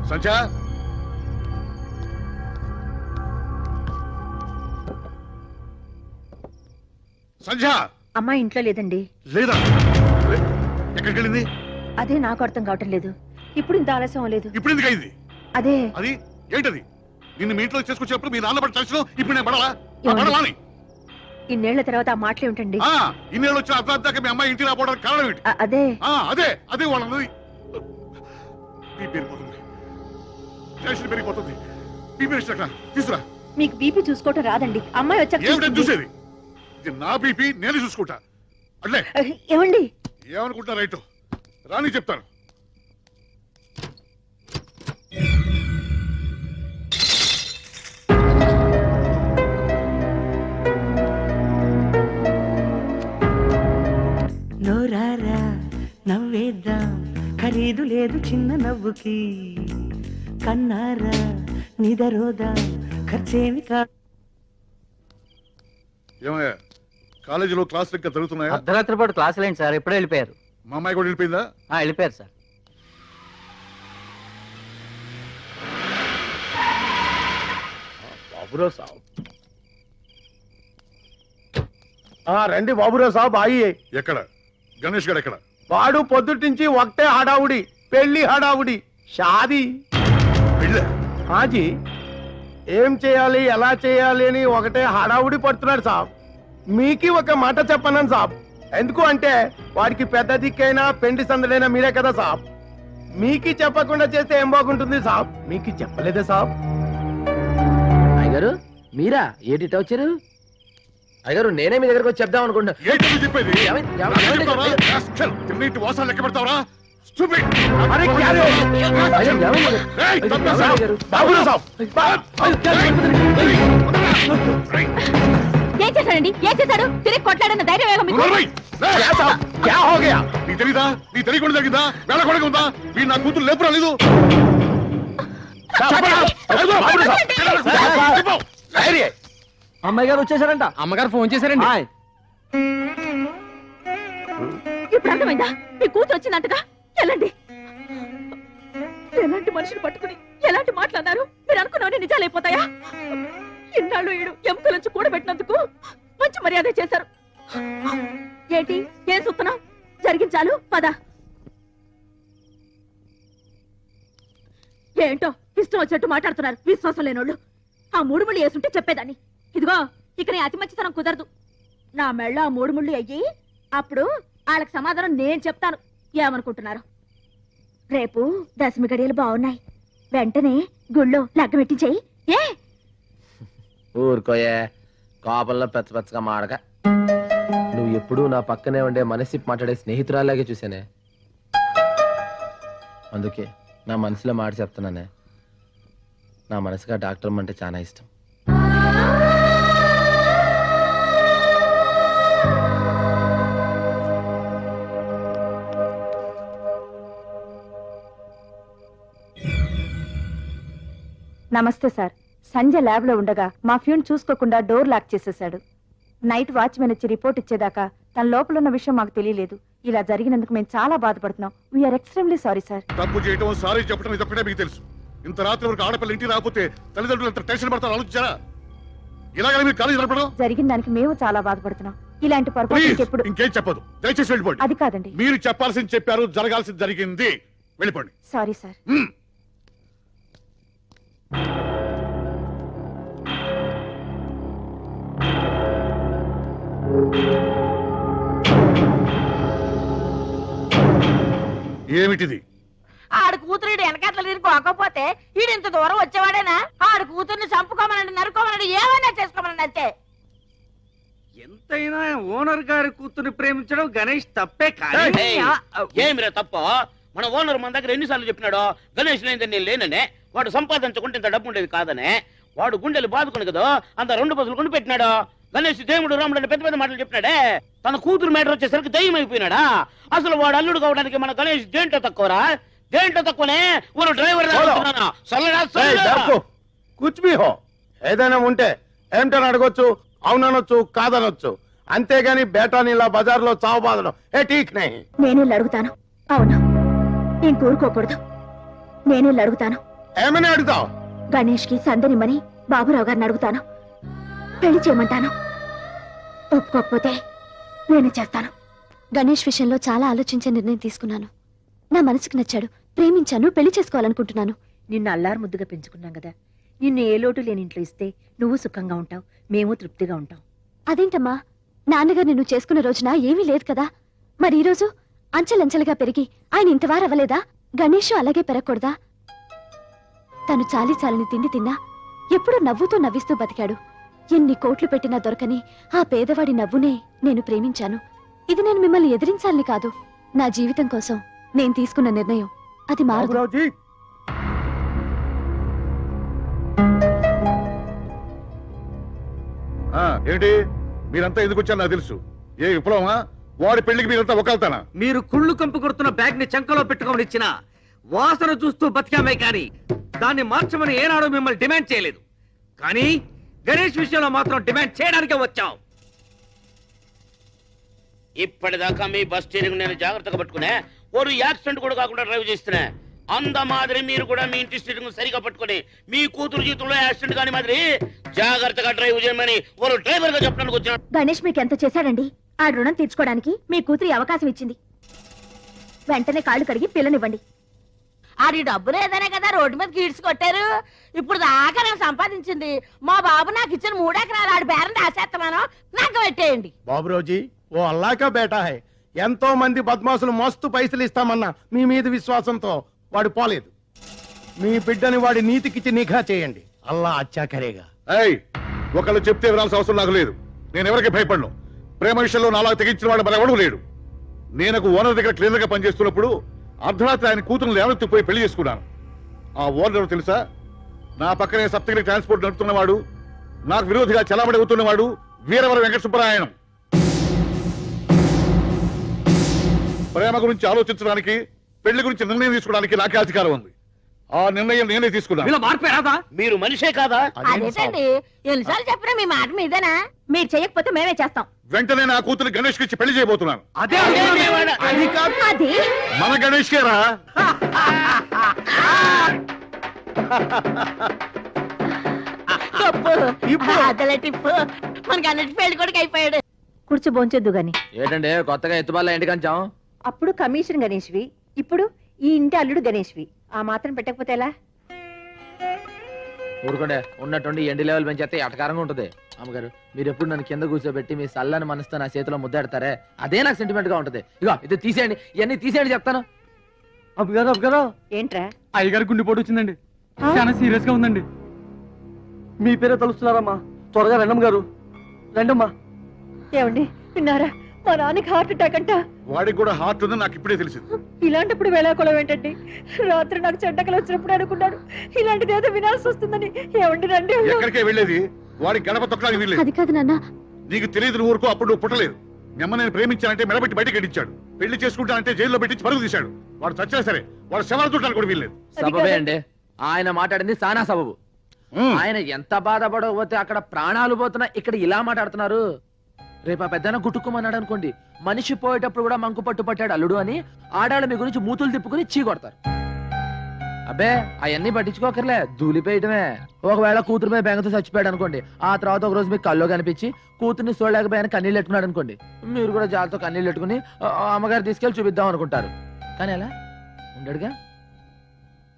సంధ్య, సంధ్య. అమ్మాయి ఇంట్లో లేదండి. లేదా? ఎక్కడికి వెళ్ళింది? అదే నాకు అర్థం కావటం లేదు. ఇప్పుడు ఇంత ఆలస్యం లేదు. ఇప్పుడు ఎందుకు అయింది? అదే అది ఏంటది? నిన్ను మీ ఇంట్లో చేసుకొచ్చినప్పుడు మీ నాన్న పడి టెన్షన్, ఇప్పుడు నేను పడాలా? ఏమండి? పడాలని ఇన్నేళ్ల తర్వాత ఆ మాటలు ఏమిటండి? ఇన్నేళ్ళు వచ్చిన అర్థాక మీ అమ్మాయి ఇంటికి రాపోవడానికి కారణం ఏంటి? అదే అదే అదే వాళ్ళది. బీపీ పెరిగిపోతుంది, టెన్షన్ పెరిగిపోతుంది. బీపీ అక్కడ తీసుకురా. మీకు బీపీ చూసుకోవటం రాదండి. అమ్మాయి వచ్చాక ఏమిటని చూసేది? ఇది నా బీపీ, నేను చూసుకుంటా. అట్లే ఏమండి? ఏమనుకుంటా రైట్ రాని చెప్తాను. నోరారా నవ్వేద్దాం, ఖరీదు లేదు చిన్న నవ్వుకి. కన్నారా నిదరోదా, ఖర్చేమి కా. ఏమయ్యా కాలేజీలో క్లాసులు ఇంకా జరుగుతున్నాయా? అర్ధరాత్రి పాటు క్లాసులు ఏంటి సార్? ఎప్పుడో వెళ్ళిపోయారు. మా అమ్మాయి కూడా వెళ్ళిపోయిందా? వెళ్ళిపోయారు సార్. బాబురావు సాబ్ రండి బాబురావు సాబ్ అయ్యి. ఎక్కడ గణేష్ గారు ఎక్కడ? వాడు పొద్దుటి నుంచి ఒకటే హడావుడి, పెళ్లి హడావుడి, షాది. హాజీ ఏం చేయాలి ఎలా చేయాలి అని ఒకటే హడావుడి పడుతున్నాడు సాబ్. మీకి ఒక మాట చెప్పన్నాను సాబ్. ఎందుకు అంటే వాడికి పెద్ద దిక్కైనా పెండి సందడైనా మీరే కదా సాబ్. మీకి చెప్పకుండా చేస్తే ఏం బాగుంటుంది సాబ్? మీకి చెప్పలేదే సాబ్? అయ్యగారు మీరా ఏటి వచ్చారు? అయ్యగారు నేనే మీ దగ్గరకు వచ్చి చెప్దాం అనుకుంటున్నా. వాసాలు లెక్క పెడతావరా? ఏం చేశాడండి? ఏం చేశాడు? తిరిగి కొట్లాడన్న ధైర్యం ఏమో మీకు? నీ తెలీదా? నీ తెలియకుండా జరిగిందా? వెళ్ళకూడదు ఉందా? వీడు నా కూతురు లేపు రాలేదు. అమ్మాయి గారు వచ్చేసారంట. అమ్మగారు ఫోన్ చేశారండి. ఇప్పుడు అర్థమైందా? మీ కూతురు వచ్చిందంటగా. వెళ్ళండి. ఎలాంటి మనిషిని పట్టుకుని ఎలాంటి మాట్లాడినారు? మీరు అనుకున్నవన్నీ నిజాలైపోతాయా? ఇన్నాళ్ళు ఈడు ఎముకల నుంచి కూడబెట్టినందుకు మంచి మర్యాద చేశారు. ఏంటి ఏం చూస్తున్నావు? జరిగించాలు పద. ఏంటో ఇష్టం వచ్చినట్టు మాట్లాడుతున్నారు విశ్వాసం లేనోళ్ళు. ఆ 3 ముళ్ళు వేసుంటే చెప్పేదాన్ని. ఇదిగో ఇక నీ అతి మంచితనం కుదరదు. నా మెళ్ళ ఆ 3 ముళ్ళు అయ్యి అప్పుడు వాళ్ళకి సమాధానం నేను చెప్తాను. ఏమనుకుంటున్నారు? రేపు దశమి గడియలు బాగున్నాయి. వెంటనే గుళ్ళో లగ్గ పెట్టించేయి. ఏ ఊరుకోయే కోపంలో పెచ్చగా మాడక. నువ్వు ఎప్పుడూ నా పక్కనే ఉండే మనసి మాట్లాడే స్నేహితురాలాగే చూసానే. అందుకే నా మనసులో మాట చెప్తున్నానే. నా మనసుగా డాక్టర్ అంటే చాలా ఇష్టం. నమస్తే సార్. సంజయ్ ల్యాబ్ లో ఉండగా మా ఫ్యూన్ చూసుకోకుండా డోర్ లాక్ చేసేశాడు. నైట్ వాచ్మెన్ వచ్చి రిపోర్ట్ ఇచ్చేదాకా తన లోపల ఉన్న విషయం మాకు తెలియలేదు. ఇలా జరిగినందుకు మేము చాలా బాధపడుతున్నాం. We are extremely sorry sir. తప్పు చేయడం సారీ చెప్పడం ఇదొక్కటే మీకు తెలుసు. ఇంత రాత్రి వరకు ఆడపిల్ల ఇంటికి రాకపోతే తల్లిదండ్రులు ఎంత టెన్షన్ పడతారు ఆలోచించారా? ఇలాగ మీరు కాలేజీ నడపడం? జరిగిన దానికి మేము చాలా బాధపడుతున్నాం. ఇలాంటి పొరపాటు ఎప్పుడు ఇంకేం చెప్పదు. దయచేసి వెళ్ళిపోండి. అది కాదండి. మీరు చెప్పాల్సింది చెప్పారు, జరగాల్సింది జరిగింది. వెళ్ళిపోండి. Sorry sir. ఏమిటిది? ఆడు కూతురు వెనకాతల తిరిగిపోకపోతే ఈడు ఇంత దూరం వచ్చేవాడేనా? ఆడు కూతుర్ని చంపుకోమనండి, నరుకోమనండి, ఏమైనా చేసుకోమనండి అంతే. ఎంతైనా ఓనర్ గారి కూతుర్ని ప్రేమించడం గణేష్ తప్పే. కానీ ఏమిరా తప్ప? మన ఓనర్ మన దగ్గర ఎన్నిసార్లు చెప్పినాడో గణేష్ నేను లేననే, వాడు సంపాదించుకుంటే ఇంత డబ్బు ఉండేది కాదనే. వాడు గుండెలు బాదుకుని కదా అంత 2 బస్సులు కొని పెట్టినాడు. గణేష్ దేవుడు రాముడు అంటే పెద్ద పెద్ద మాటలు చెప్పినాడే. తన కూతురు మేటర్ వచ్చేసరికి దయ్యం అయిపోయినాడా? అసలు వాడు అల్లుడు కావడానికి మన గణేష్ దేంట్లో తక్కువరా? దేంట్లో తక్కువనే? ఒక డ్రైవర్ కూర్చుబీహో ఏదైనా ఉంటే ఏమిటని అడగొచ్చు, అవుననొచ్చు, కాదనొచ్చు. అంతేగాని బేటాని ఇలా బజార్లో చావు బాధడం నేనే అడుగుతాను. అవును, నేను కూరుకోకూడదు. నేనే అడుగుతాను. ఏమని అడుగుతావు? గణేష్ కి సందనిమ్మని బాబురావు గారిని అడుగుతాను. పెళ్లి చేయమంటాను. ఒప్పుకోకపోతే నేనే చేస్తాను. గణేష్ విషయంలో చాలా ఆలోచించే నిర్ణయం తీసుకున్నాను. నా మనసుకు నచ్చాడు, ప్రేమించాను, పెళ్లి చేసుకోవాలనుకుంటున్నాను. నిన్ను అల్లారు ముద్దుగా పెంచుకున్నాం కదా. నిన్ను ఏ లోటు లేని ఇంట్లో ఇస్తే నువ్వు సుఖంగా ఉంటావు, మేము తృప్తిగా ఉంటాం. అదేంటమ్మా, నాన్నగారు నిన్ను చేసుకున్న రోజున ఏమీ లేదు కదా. మరి ఈ రోజు అంచెలంచెలుగా పెరిగి ఆయన ఇంతవారు అవ్వలేదా? గణేష్ అలాగే పెరగకూడదా? తను చాలి చాలని తిండి తిన్నా ఎప్పుడూ నవ్వుతూ నవ్విస్తూ బతికాడు. ఎన్ని కోట్లు పెట్టినా దొరకని ఆ పేదవాడి నవ్వునే నేను ప్రేమించాను. ఇది నేను మిమ్మల్ని ఎదిరించాలని కాదు. నా జీవితం కోసం నేను తీసుకున్న నిర్ణయం. అది మారదు. ఏంటి మీరంతా ఎందుకు వచ్చారు నాకు తెలుసు. ఏ విప్లవమా? వాడి పెళ్లికి మీరంతా ఒకళ్తానా? మీరు కుళ్ళు కంపు కొడుతున్న బ్యాగ్ ని చంకలో పెట్టుకోమని ఇచ్చిన వాసన చూస్తూ బతికామే కానీ దాన్ని మార్చమని ఏనాడు మిమ్మల్ని డిమాండ్ చేయలేదు. కానీ గణేష్ విషయంలో మాత్రం డిమాండ్ చేయడానికే వచ్చాం. ఇప్పటిదాకా మీ బస్ స్టీరింగ్ నేను జాగ్రత్తగా పట్టుకునే ఒక యాక్సిడెంట్ కూడా కాకుండా డ్రైవ్ చేస్తున్నా. అంద మాదిరి మీరు కూడా మీ ఇంటి స్టీరింగ్ సరిగా పట్టుకుని మీ కూతురు జీవితంలో యాక్సిడెంట్ కాని మాదిరి జాగ్రత్తగా డ్రైవ్ చేయమని ఒక డ్రైవర్ గా చెప్పడానికి వచ్చాను. గణేష్ మీకు ఎంత చేశాడండి? ఆ రుణం తీర్చుకోవడానికి మీ కూతురి అవకాశం ఇచ్చింది. వెంటనే కాళ్ళు కడిగి పిల్లనివ్వండి. అది డబ్బు లేదనే కదా రోడ్డు మీద గీడ్స్ కొట్టారు. ఇప్పుడు దాకా నేను సంపాదించింది మా బాబు నాకు ఇచ్చిన 3 ఎకరాలు ఆడి బేరం రాసేస్తాను, నాకు పెట్టేయండి. బాబురావుజీ ఓ అల్లాకా బేటా హై. ఎంతో మంది బద్మాసులు మస్తు పైసలు ఇస్తామన్నా మీ మీద విశ్వాసంతో వాడు పోలేదు. మీ బిడ్డని వాడి నీతికిచ్చి నిఘా చేయండి. అల్లా అచ్చా కరేగా. ఒకళ్ళు చెప్తే వినాల్సిన అవసరం నాకు లేదు. నేను ఎవరికి భయపడను. ప్రేమ విషయంలో నాలా తెగించిన వాడు మరెవడూ లేడు. నేను ఓనర్ దగ్గర క్లీనర్ గా పనిచేస్తున్నప్పుడు అర్ధరాత్రి ఆయన కూతురు లేవనెత్తిపోయి పెళ్లి చేసుకున్నాను. ఆ ఓనర్ తెలుసా? నా పక్కనే సప్తగిరి ట్రాన్స్పోర్ట్ నడుపుతున్నవాడు, నాకు విరోధిగా చలామణి అవుతున్నవాడు వీరవర వెంకట సుబ్బరాయణం. ప్రేమ గురించి ఆలోచించడానికి, పెళ్లి గురించి నిర్ణయం తీసుకోవడానికి నాకే అధికారం ఉంది. ఆ నిర్ణయం నేనే తీసుకున్నాను. మీరు మనిషే కాదా? అదేంటండి ఎన్నిసార్లు చెప్పినా మీ మాట మీదేనా? మీరు చేయకపోతే మేమే చేస్తాం. వెంటనే నా కూతురు గణేష్ కి ఇచ్చి పెళ్లి చేయబోతున్నాను. అది మన గణేష్ కేరా? మనకి అన్నిటి పెళ్లి కొడుకు అయిపోయాడు. కూర్చో భోంచొద్దు గాని. ఏంటంటే కొత్తగా ఎత్తుబాల ఇంటి కంచాం. అప్పుడు కమిషన్ గణేష్వి, ఇప్పుడు ఈ ఇంటి అల్లుడు గణేష్వి. ఆ మాత్రం పెట్టకపోతే ఎలా? ఊరుకోండే, ఉన్నట్టుండి ఎండి లెవెల్ పెంచేస్తే ఎటకారంగా ఉంటుంది. అమ్మగారు మీరు ఎప్పుడు నన్ను కింద కూర్చోబెట్టి మీ సల్లని మనసుతో నా చేతిలో ముద్దాడతారే, అదే నాకు సెంటిమెంట్ గా ఉంటుంది. ఇగో ఇది తీసేయండి, ఇవన్నీ తీసేయండి చెప్తాను. అబ్బగారు ఏంట్రా? అయ్యగారు గుండెపోటు వచ్చిందండి. చాలా సీరియస్ గా ఉందండి. మీ పేరే తలుస్తున్నారమ్మా. త్వరగా రండమ్మ గారు, రండమ్మా. ఏమండి విన్నారా? మా నాన్నకి హార్ట్ అటాక్ అంట. వాడికి కూడా హార్ట్ ఉందని నాకు ఇప్పుడే తెలిసింది. ఇలాంటప్పుడు వేళాకోళం ఏంటండి? రాత్రి నాకు చెడ్డకలు వచ్చినప్పుడు అనుకున్నాడు ఇలాంటిది ఏదో వినాల్సి వస్తుందని. ఏమండి రండి. ఎక్కడికే వెళ్ళేది? వాడి గడప తొక్కడానికి వీల్లేదు. అది కాదు నాన్న. నీకు తెలియదు ఊరుకో. అప్పుడు నువ్వు పుట్టలేదు. మీ అమ్మ నేను ప్రేమించానంటే మెడబెట్టి బయటకు గడించాడు. పెళ్లి చేసుకుంటానంటే జైల్లో పెట్టించి పరుగు తీశాడు. వాడు చచ్చినా సరే వాడు శవాలు చుట్టాలు కూడా వీల్లేదు. సబబే అండి ఆయన మాట్లాడింది సానా సబబు. ఆయన ఎంత బాధపడకపోతే అక్కడ ప్రాణాలు పోతున్నా ఇక్కడ ఇలా మాట్లాడుతున్నారు. రేపు ఆ పెద్దన గుట్టుకోమన్నాడు అనుకోండి, మనిషి పోయేటప్పుడు కూడా మంకు పట్టు పట్టాడు అల్లుడు అని ఆడాళ్ళు మీ గురించి మూతులు తిప్పుకుని చీ కొడతారు. అబ్బే అవన్నీ పట్టించుకోకర్లే, దూలిపోయటమే. ఒకవేళ కూతురు మీద బెంగతో చచ్చిపోయాడు అనుకోండి, ఆ తర్వాత ఒక రోజు మీకు కల్లో కనిపించి కూతుర్ని చూడలేకపోయాను కన్నీళ్ళు పెట్టుకున్నాడు అనుకోండి, మీరు కూడా జాలతో కన్నీళ్ళు పెట్టుకుని అమ్మగారు తీసుకెళ్లి చూపిద్దాం అనుకుంటారు. కానీ అలా ఉండడుగా.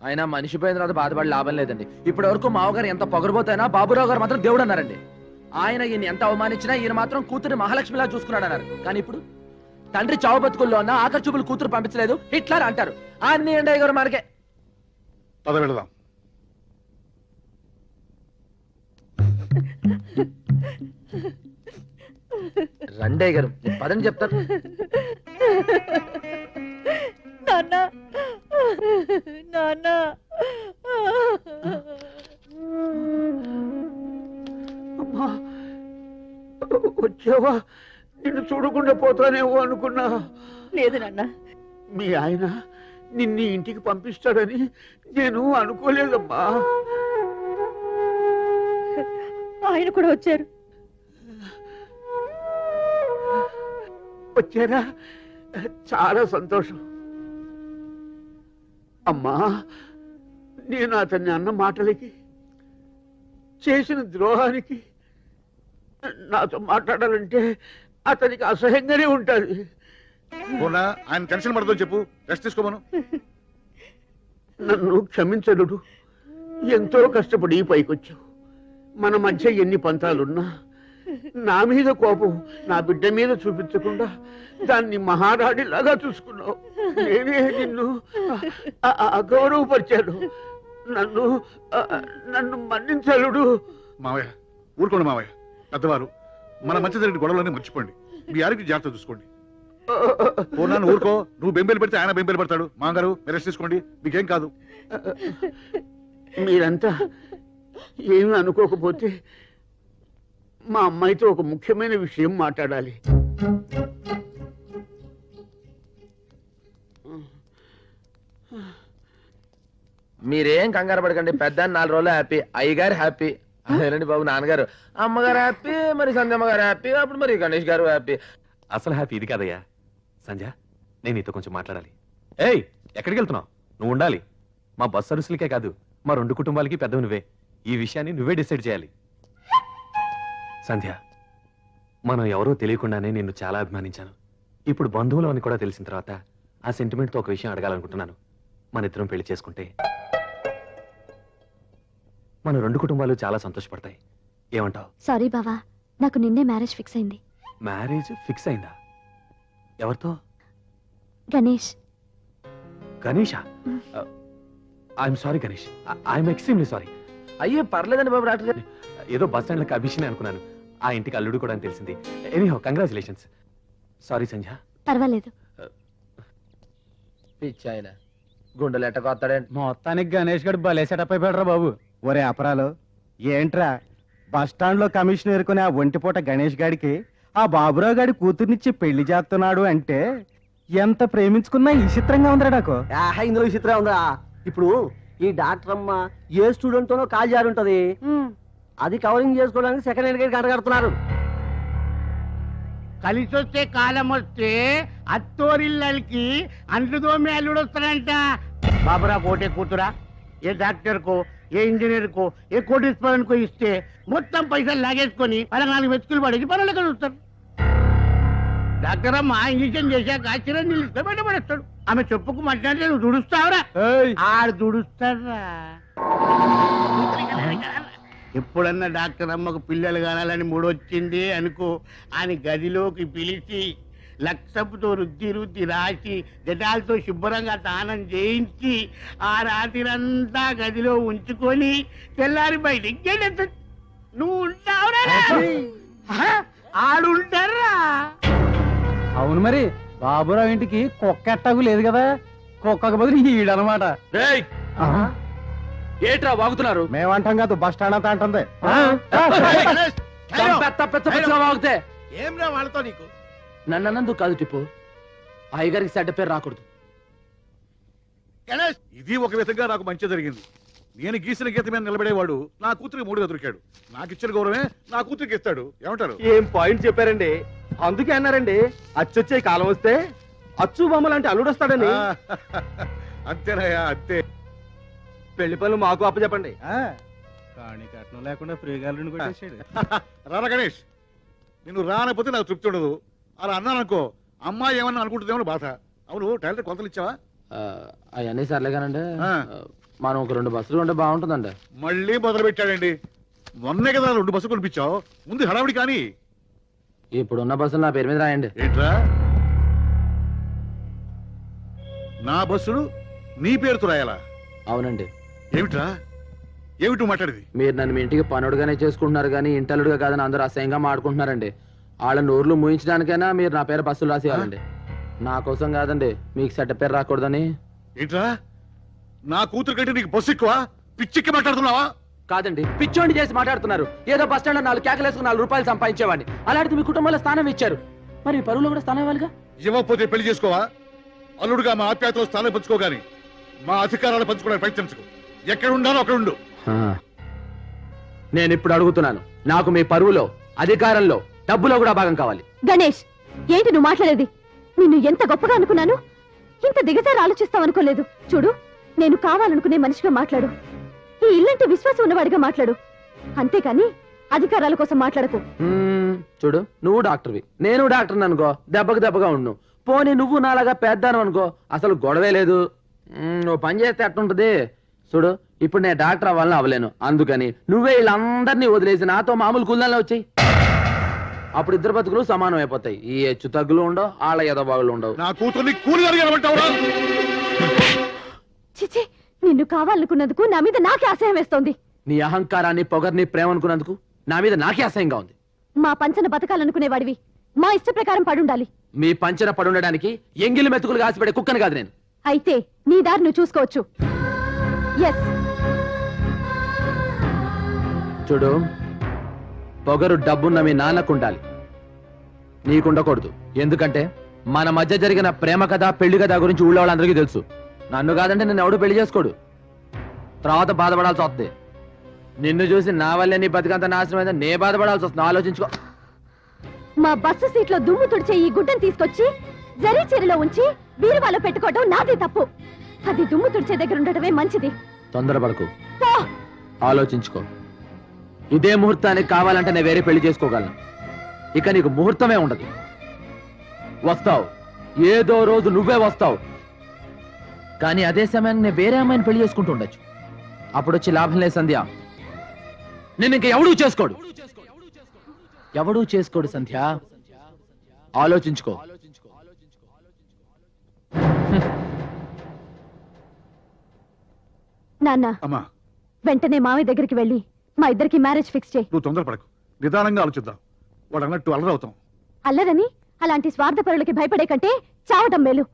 ఆయన మనిషి పోయిన తర్వాత బాధపడి లాభం లేదండి. ఇప్పటి వరకు మావగారు ఎంత పొగరబోతైనా బాబురావు గారు మాత్రం దేవుడు అన్నారండి. ఆయన ఈయన ఎంత అవమానించినా ఈయన మాత్రం కూతురు మహాలక్ష్మిలా చూసుకున్నాడు అన్నారు. కానీ ఇప్పుడు తండ్రి చావు బతుకుల్లో ఉన్న ఆఖరి చూపులు కూతురు పంపించలేదు హిట్లర్ అంటారు. అన్ని ఎండయ్య గారు మనకే. పద వెళదాం. రండయ్య గారు పదని చెప్తారు. నాన్న నాన్న అమ్మా వచ్చావా? నిన్ను చూడకుండా పోతానేమో అనుకున్నా. లేదు నాన్న. మీ ఆయన నిన్ను ఇంటికి పంపిస్తాడని నేను అనుకోలేదమ్మా. ఆయన కూడా వచ్చారు. వచ్చారా? చాలా సంతోషం. అమ్మా నేను అతన్ని అన్న మాటలకి చేసిన ద్రోహానికి నాతో మాట్లాడాలంటే అతనికి అసహ్యంగానే ఉంటుంది. ఆయన టెన్షన్ పడతావు చెప్పు, రెస్ట్ తీసుకోమను. నన్ను క్షమించడు. ఎంతో కష్టపడి పైకొచ్చావు. మన మధ్య ఎన్ని పంతాలున్నా నా మీద కోపం నా బిడ్డ మీద చూపించకుండా దాన్ని మహారాణిలాగా చూసుకున్నావు. నేనే నిన్ను అగౌరవపరిచాను. నన్ను మన్నించలుడు. మావయ్య ఊరుకోండి మావయ్య. పెద్దవారు మన మధ్య జరిగిన గొడవలన్నీ మర్చిపోండి. మీ ఆరోగ్యం జాగ్రత్త చూసుకోండి. పూర్ణాన్ని ఊరుకో. నువ్వు బెంబేలు పెడితే ఆయన బెంబేలు పెడతాడు. మాంగారు మీరు రెస్ట్ తీసుకోండి, మీకేం కాదు. మీరంతా ఏమి అనుకోకపోతే మా అమ్మాయితో ఒక ముఖ్యమైన విషయం మాట్లాడాలి. మీరేం కంగారు పడకండి. పెద్ద 4 రోజులు హ్యాపీ, అయ్యగారు హ్యాపీ. అదేనండి బాబు. నాన్నగారు అమ్మగారు హ్యాపీ, మరి సంధ్యమ్మ గారు హ్యాపీ, అప్పుడు మరి గణేష్ గారు హ్యాపీ. అసలు హ్యాపీ ఇది కాదయ్యా. సంధ్య, నేను నీతో కొంచెం మాట్లాడాలి. ఏయ్, ఎక్కడికి వెళ్తున్నావు? నువ్వు ఉండాలి. మా బస్ సర్వీసులకే కాదు, మా 2 కుటుంబాలకి పెద్దవి నువ్వే. ఈ విషయాన్ని నువ్వే డిసైడ్ చేయాలి. సంధ్య, మనం ఎవరో తెలియకుండానే నిన్ను చాలా అభిమానించాను. ఇప్పుడు బంధువులు అని కూడా తెలిసిన తర్వాత ఆ సెంటిమెంట్తో ఒక విషయం అడగాలనుకుంటున్నాను. మన ఇద్దరం పెళ్లి చేసుకుంటే మన 2 కుటుంబాలు చాలా సంతోషపడతాయి. ఏమంటావు? సారీ బావా, నాకు నిన్నే మ్యారేజ్ ఫిక్స్ అయింది. మ్యారేజ్ ఫిక్స్ అయిందా? ఎవరితో? Ganesh. Ganesha? I'm sorry Ganesh, I'm extremely sorry. అయ్యో పర్లేదండి బాబు డాక్టర్ గారు. ఏదో బస్ స్టాండ్ లో అభిషేక్ అనుకున్నాను. ఆ ఇంటికి అల్లుడు కూడా అని తెలిసింది. Anyhow congratulations. సారీ సంధ్య. పర్వాలేదు. పిచ్చాయన గుండెలు ఎట్టకొస్తాడండి. మొత్తానికి గణేష్ గడు భలే సెటప్ అయిపోయాడు బాబు. ఒరే అపరాలు, ఏంట్రా బస్ స్టాండ్ లో కమిషన్ ఎరుకునే ఆ ఒంటిపూట గణేష్ గాడికి ఆ బాబురావు గాడి కూతుర్నిచ్చి పెళ్లి చేస్తున్నాడు అంటే ఎంత ప్రేమించుకున్నా విచిత్రంగా ఉందిరా నాకు. ఇందులో విచిత్రం ఉందా? ఇప్పుడు ఈ డాక్టర్ అమ్మ ఏ స్టూడెంట్ తోనో కాల్ జారి ఉంటది, అది కవరింగ్ చేసుకోవడానికి సెకండ్ హ్యాండ్ గంట కడుతున్నారు. కలిసొచ్చే కాలం వస్తే అత్తోరిల్లకి అంట్లు తోమి అల్లుడు వస్తాడంట. బాబురా కోటే కూతురా ఏ డాక్టర్ కో, ఏ ఇంజనీర్ కో, ఏ కోటీశ్వరునికో ఇస్తే మొత్తం పైసలు లాగేసుకొని 14 వెతుకులు పడేసి పనులకు చూస్తారు. డాక్టర్ అమ్మ ఇంజక్షన్ చేశాక చిరంజీవి ఇస్తే బయటపడేస్తాడు. ఆమె చెప్పుకు మాట్లాడితే నువ్వు దుడుస్తావురా? ఆడు దుడుస్తారా? ఎప్పుడన్నా డాక్టర్ అమ్మకు పిల్లలు కానాలని మూడొచ్చింది అనుకో, ఆయన గదిలోకి పిలిచి లక్షపుతో రుద్ది రాసి జటాలతో శుభ్రంగా స్నానం చేయించి ఆ రాత్రిరంతా గదిలో ఉంచుకొని తెల్లారి బయటికి గెలుతుంది. నువ్వు ఉంటావురా? ఆడుంటారా? అవును మరి, బాబురావు ఇంటికి కుక్క ఎట్టాగు లేదు కదా, కుక్కకు బదులు ఈడనమాట. ఏట్రా వాగుతున్నారు? మేమంటాం కాదు, బస్ స్టాండ్ అంతా అంటుంది. వాగితే ఏం రా వాళ్ళతో నీకు? నన్నందుకు కాదు టిప్పు, అయ్యగారికి చెడ్డ పేరు రాకూడదు. ఇది ఒక విధంగా నాకు మంచి జరిగింది. నేను గీసిన గీత మీద నిలబడేవాడు నా కూతురికి 3గా దొరికాడు. నాకు ఇచ్చిన గౌరవమే నా కూతురికి ఇస్తాడు. ఏమంటారు? ఏం పాయింట్ చెప్పారండి. అందుకే అన్నారండి, అచ్చొచ్చే కాలం వస్తే అచ్చు బొమ్మ లాంటి అల్లుడు వస్తాడని. అంతేనయ్యా, అంతే. పెళ్లి పనులు మాకు అప్పచెప్పండి. కానీ కట్నం లేకుండా ఫ్రీగా అల్లుడిని కొట్టేసాడు. రారా గణేష్, నిన్ను రానపోతే నాకు తృప్తి ఉండదు. అలా అన్నాననుకో, అమ్మాయి ఏమన్నా అనుకుంటుందేమో బాధ. అవును, టైలర్ కొలతలు ఇచ్చావా? అవన్నీ సర్లేగానండి, మనం ఒక 2 బస్సులు ఉంటే బాగుంటుందండి. మళ్ళీ మొదలు పెట్టాడండి. మొన్నే కదా 2 బస్సులు కొనిపించావు, ముందు హడావిడి కానీ. ఇప్పుడున్న బస్సులు నా పేరు మీద రాయండి. ఏంట్రా? నా బస్సులు నీ పేరుతో రాయాలా? అవునండి. ఏమిట్రా? ఏమిటో మాట్లాడేది? మీరు నన్ను మీ ఇంటికి పనుడుగానే చేసుకుంటున్నారు కానీ ఇంటలుడుగా కాదని అందరూ అసహ్యంగా మాడుకుంటున్నారండి. వాళ్ళ నోర్లు మూయించడానికైనా మీరు నా పేరు బస్సులు రాసేయాలండి. నా కోసం కాదండి, మీకు చెడ్డ పేరు రాకూడదని. ఏంట్రా? నా కూతురు కంటే నీకు బస్సు ఎక్కువ? పిచ్చిక్కి మాట్లాడుతున్నావా? కాదండి, పిచ్చోండి చేసి మాట్లాడుతున్నారు. ఏదో బస్ స్టాండ్ లో 4 కేకలేసుకుని 4 రూపాయలు సంపాదించేవాడిని. అలాంటిది మీ కుటుంబంలో స్థానం ఇచ్చారు, మరి పరువులో కూడా స్థానం ఇవ్వాలిగా. ఇవ్వకపోతే పెళ్లి చేసుకోవా? అల్లుడుగా మా ఆప్యాయతలో స్థానం పంచుకోగాని మా అధికారాలు పంచుకోవడానికి ప్రయత్నించుకో. ఎక్కడ ఉండాలో అక్కడ ఉండు. నేను ఇప్పుడు అడుగుతున్నాను, నాకు మీ పరువులో, అధికారంలో, డబ్బులో కూడా భాగం కావాలి. గణేష్, ఏంటి నువ్వు మాట్లాడేది? నిన్ను ఎంత గొప్పగా అనుకున్నాను, ఇంత దిగజారి ఆలోచిస్తావనుకోలేదు. చూడు, నేను కావాలనుకునే మనిషిగా మాట్లాడు, ఈ ఇల్లంటే విశ్వాసం ఉన్నవాడిగా మాట్లాడు, అంతేకాని అధికారాల కోసం మాట్లాడకు. చూడు, నువ్వు డాక్టర్వి, నేను డాక్టర్ అనుకో, దెబ్బకు దెబ్బగా ఉండు. పోనీ నువ్వు నాలాగా పెద్దాను అనుకో, అసలు గొడవే లేదు. నువ్వు పని చేస్తే ఎట్టుంటది? చూడు, ఇప్పుడు నేను డాక్టర్ అవ్వాలని అవ్వలేను, అందుకని నువ్వే వీళ్ళందరినీ వదిలేసి నాతో మామూలు కుల్దాల్లో వచ్చాయి. అప్పుడు ఇద్దరు బతుకులు సమానం అయిపోతాయి. ఈ హెచ్చు తగ్గులు ఉండవు, ఆళ్ళ ఎదబాగులు ఉండవు. నా కూతుర్ని చిచి, నిన్ను కావాలనుకున్నందుకు నా మీద నాకే అసహ్యం వేస్తోంది. నీ అహంకారాన్ని, పొగర్ని, ప్రేమ అనుకున్నందుకు నా మీద నాకే అసహ్యంగా ఉంది. మా పంచన బతకాలనుకునేవాడివి, మా ఇష్ట ప్రకారం పడుండాలి. మీ పంచన పడుండడానికి ఎంగిలి మెతుకులు కాసిపడే కుక్కను కాదు నేను. అయితే నీ దారి నువ్వు చూసుకోవచ్చు. ఎస్, చూడు, పొగరు డబ్బున్న మీ నాన్నకుండాలి, నీకుండకూడదు. ఎందుకంటే మన మధ్య జరిగిన ప్రేమ కథ, పెళ్లి కథ గురించి ఊళ్ళో వాళ్ళందరికీ తెలుసు. నన్ను కాదంటే నిన్ను ఎవడు పెళ్లి చేసుకోడు, తర్వాత బాధపడాల్సి వస్తుంది. నిన్ను చూసి నా వల్లే నీ బతికంత నాశనం అయిందని నే బాధపడాల్సి వస్తుంది. ఆలోచించుకో. మా బస్సు సీట్లో దుమ్ము తుడిచే ఈ గుడ్డను తీసుకొచ్చి జరీ చీరలో ఉంచి బీరువాలో పెట్టుకోవడం నాదే తప్పు. అది దుమ్ము తుడిచే దగ్గర ఉండటమే మంచిది. తొందరపడకు, ఆలోచించుకో. ఇదే ముహూర్తానికి కావాలంటే నేను వేరే పెళ్లి చేసుకోగలను. ఇక నీకు ముహూర్తమే ఉండదు. వస్తావు, ఏదో రోజు నువ్వే వస్తావు. కానీ అదే సమయాన్ని నేను వేరే అమ్మాయిని పెళ్లి చేసుకుంటూ ఉండొచ్చు. అప్పుడు వచ్చి లాభం లేదు సంధ్య. నేను ఇంక ఎవడూ చేసుకోడు, ఎవడూ చేసుకోడు సంధ్య. ఆలోచించుకో. నాన్న, అమ్మా వెంటనే మావయ్య దగ్గరికి వెళ్ళి మా ఇద్దరికి మ్యారేజ్ ఫిక్స్ చేయి. నువ్వు తొందరపడకు, నిదానంగా ఆలోచిద్దాం. వాడు అన్నట్టు అల్లరవుతాం. అల్లరని అలాంటి స్వార్థపరులకి భయపడే కంటే చావటం మేలు.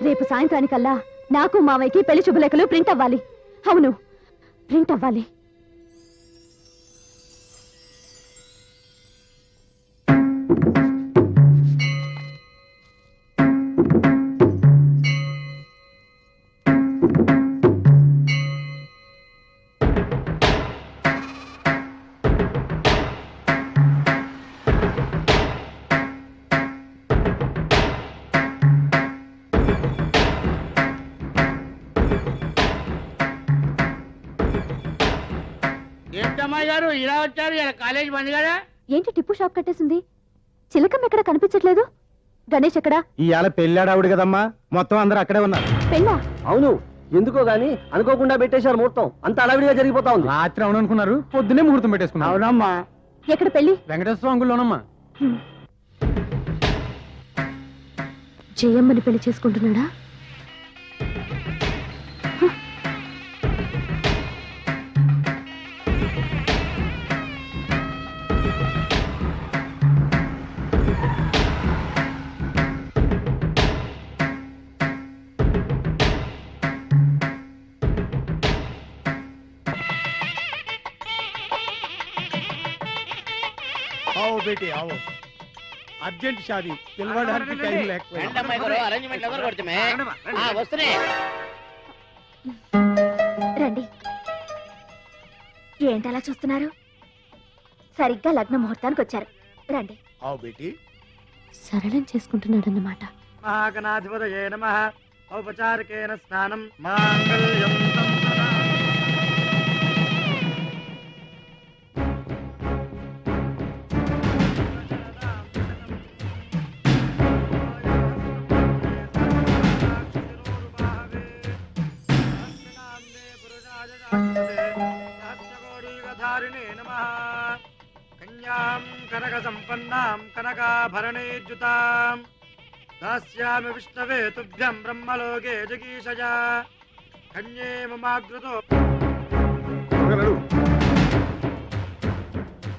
రేపు సాయంత్రానికల్లా నాకు మావయ్యకి పెళ్లి శుభలేఖలు ప్రింట్ అవ్వాలి. అవును, ప్రింట్ అవ్వాలి. ఏంటమ్మాయి గారు ఇలా వచ్చారు? ఇలా కాలేజ్ బంద్ కదా? ఏంటి టిప్పు షాప్ కట్టేసింది? చిలకం ఎక్కడ కనిపించట్లేదు? గణేష్ ఎక్కడా? ఇవాళ పెళ్ళాడావుడు కదమ్మా, మొత్తం అందరూ అక్కడే ఉన్నారు. పెళ్ళా? అవును, ఎందుకో గాని అనుకోకుండా పెట్టేశారు ముహూర్తం. అంత అడవిడిగా జరిగిపోతా ఉంది. రాత్రి అవును అనుకున్నారు, పొద్దునే ముహూర్తం పెట్టేసుకున్నారు. అవునమ్మా. ఎక్కడ పెళ్లి? వెంకటేశ్వర అంగుల్లోనమ్మా. జయమ్మని పెళ్లి చేసుకుంటున్నాడా? आओ बेटे आओ, अर्जेंट शादी పిలవడానికి టైం లేకపోయింది. ఏంటమ్మాయి గారు అరేంజ్మెంట్ ఎవరు కొడుతుమే? వస్తున్నాయి. రండి. ఏంటలా చూస్తున్నారు? సరిగ్గా లగ్న ముహూర్తానికి వచ్చారు. రండి. आओ बेटी. సరళం చేసుకుంటున్నాడన్నమాట. మహాగణాధిపతయే నమః. ఔపచారికేన స్నానం మాంగళ్యం తంతునా. కన్యాం కనక సంపన్నాం కనకాభరణేజ్యుతాం దాస్యామి విష్ణవే తుభ్యం బ్రహ్మలోకే జగీషజా కన్యే మమాగ్రతో.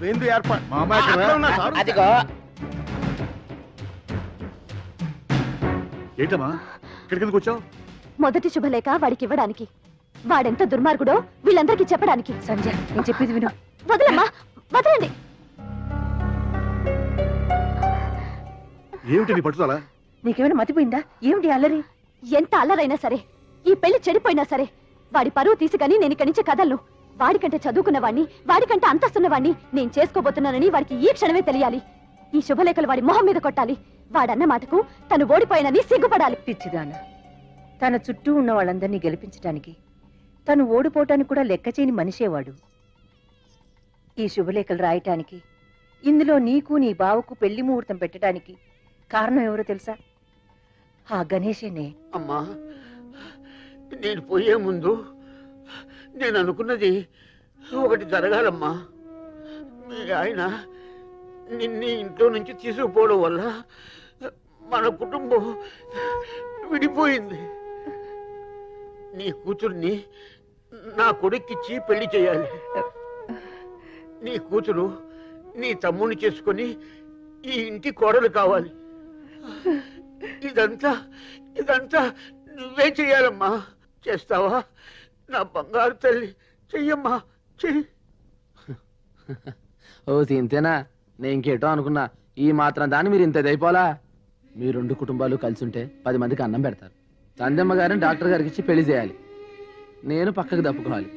ఏంది ఏర్పాటు? మా అమ్మాయి అక్కడ ఉన్నా సార్. అదిగో ఏంటమ్మా ఇక్కడికి ఎందుకు వచ్చావు? మొదటి శుభలేఖ వాడికి ఇవ్వడానికి. వాడెంత దుర్మార్గుడో వీళ్ళందరికీ చెప్పడానికి. సంజయ్, నేను చెప్పేది విను. వదలమ్మా, వదలండి. ఏమిటి నీ పట్టుదల? నీకేమైనా మతిపోయిందా? ఏమిటి అల్లరి? ఎంత అల్లరైనా సరే, ఈ పెళ్లి చెడిపోయినా సరే, వాడి పరువు తీసుకని నేను ఇక్కడి నుంచి కదలను. వాడికంటే చదువుకున్నవాణ్ణి, వాడికంటే అంతస్తున్నవాణ్ణి నేను చేసుకోబోతున్నానని వాడికి ఈ క్షణమే తెలియాలి. ఈ శుభలేఖలు వాడి మొహం మీద కొట్టాలి. వాడన్న మాటకు తను ఓడిపోయినని సిగ్గుపడాలి. పిచ్చిదాన, తన చుట్టూ ఉన్న వాళ్ళందరినీ గెలిపించడానికి తను ఓడిపోవటానికి కూడా లెక్క చేయని మనిషేవాడు. ఈ శుభలేఖలు రాయటానికి, ఇందులో నీకు నీ బావకు పెళ్లి ముహూర్తం పెట్టడానికి కారణం ఎవరో తెలుసా? ఆ గణేశేనే. అమ్మా, నేను పోయే ముందు నేను అనుకున్నది ఒకటి జరగాలమ్మా. మీ ఆయన నిన్ను ఇంట్లో నుంచి తీసుకుపోవడం వల్ల మన కుటుంబం విడిపోయింది. నీ కూతుర్ని నా కొడుక్కిచ్చి పెళ్లి చేయాలి. నీ కూతురు నీ తమ్ముడిని చేసుకొని ఈ ఇంటి కోడలు కావాలి. ఇదంతా ఇదంతా నువ్వే చెయ్యాలమ్మా. చేస్తావా? నా బంగారు తల్లి, చెయ్యమ్మా, చెయ్యి. ఓ ఇంతేనా? నేను ఇంకేటో అనుకున్నా. ఈ మాత్రం దాన్ని మీరు ఇంత దైపోలా? మీ రెండు కుటుంబాలు కలిసి ఉంటే 10 మందికి అన్నం పెడతారు. సందమ్మ గారిని డాక్టర్ గారికి ఇచ్చి పెళ్లి చేయాలి. నేను పక్కకు తప్పుకోవాలి.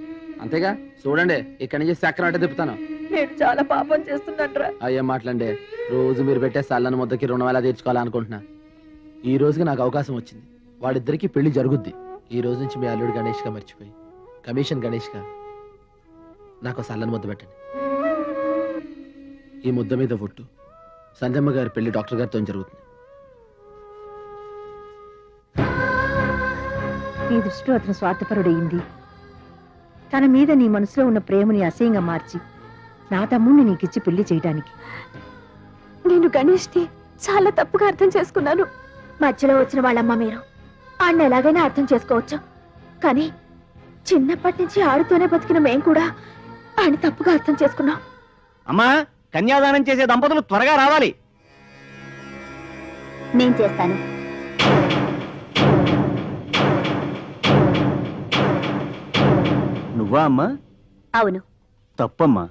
అంతేగా? చూడండి, ఇక్కడి నుంచి చక్రం అంటే తిప్పుతాను. నేను చాలా పాపం చేస్తున్నట్రా. అయ్యేం మాట్లాడే. రోజు మీరు పెట్టే సల్లని ముద్దకి రుణం ఎలా తీర్చుకోవాలనుకుంటున్నా. ఈ రోజుకి నాకు అవకాశం వచ్చింది. వాడిద్దరికి పెళ్లి జరుగుద్ది. ఈ రోజు నుంచి మీ అల్లుడు గణేష్గా మర్చిపోయి కమిషన్ గణేష్గా నాకు సల్లని ముద్ద పెట్టండి. ఈ ముద్ద మీద ఒట్టు, సంధ్యమ్మ గారి పెళ్లి డాక్టర్ గారితో జరుగుతుంది. నీ దృష్టిలో అతను స్వార్థపరుడయింది. తన మీద నీ మనసులో ఉన్న ప్రేమని అసహ్యంగా మార్చి నా తమ్ముడిని నీకిచ్చి పెళ్లి చేయడానికి. నేను గణేష్ని చాలా తప్పుగా అర్థం చేసుకున్నాను. మధ్యలో వచ్చిన వాళ్ళమ్మ మీరు ఆడిని ఎలాగైనా అర్థం చేసుకోవచ్చు, కానీ చిన్నప్పటి నుంచి ఆడుతూనే బతికిన మేం కూడా ఆయన తప్పుగా అర్థం చేసుకున్నాం. అమ్మా, కన్యాదానం చేసే దంపతులు త్వరగా రావాలి. నేను చేస్తాను. నువ్వా అమ్మా? అవును. తప్పమ్మా.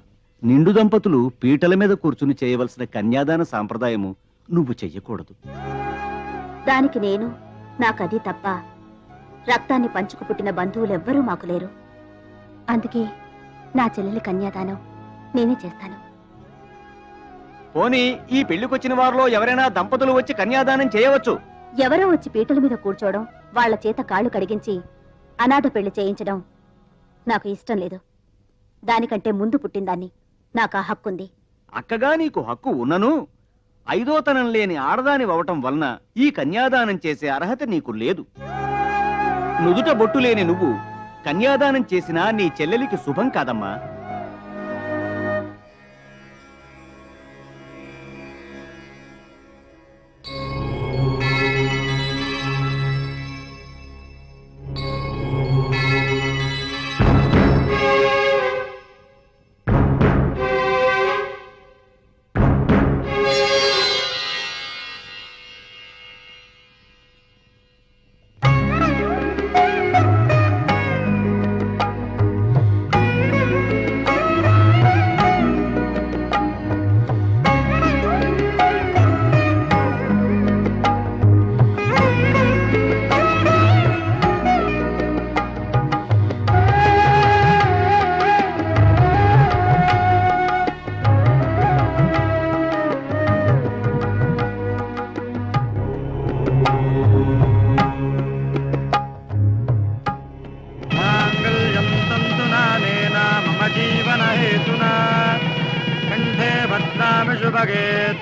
నిండు దంపతులు పీటల మీద కూర్చుని చేయవలసిన కన్యాదాన సాంప్రదాయము నువ్వు చెయ్యకూడదు. దానికి నేను నాకది తప్ప రక్తాన్ని పంచుకు పుట్టిన బంధువులెవ్వరూ మాకు లేరు. అందుకే నా చెల్లెలి కన్యాదానం నేనే చేస్తాను. పోనీ ఈ పెళ్లికొచ్చిన వారిలో ఎవరైనా దంపతులు వచ్చి కన్యాదానం చేయవచ్చు. ఎవరో వచ్చి పీటల మీద కూర్చోవడం, వాళ్ల చేత కాళ్ళు కడిగించి అనాథ పెళ్లి చేయించడం నాకు ఇష్టం లేదు. దానికంటే ముందు పుట్టిందాన్ని నాకు ఆ హక్కుంది. అక్కగా నీకు హక్కు ఉన్నను, ఐదోతనం లేని ఆడదాని అవటం వలన ఈ కన్యాదానం చేసే అర్హత నీకు లేదు. నుదుట బొట్టు లేని నువ్వు కన్యాదానం చేసినా నీ చెల్లెలికి శుభం కాదమ్మా.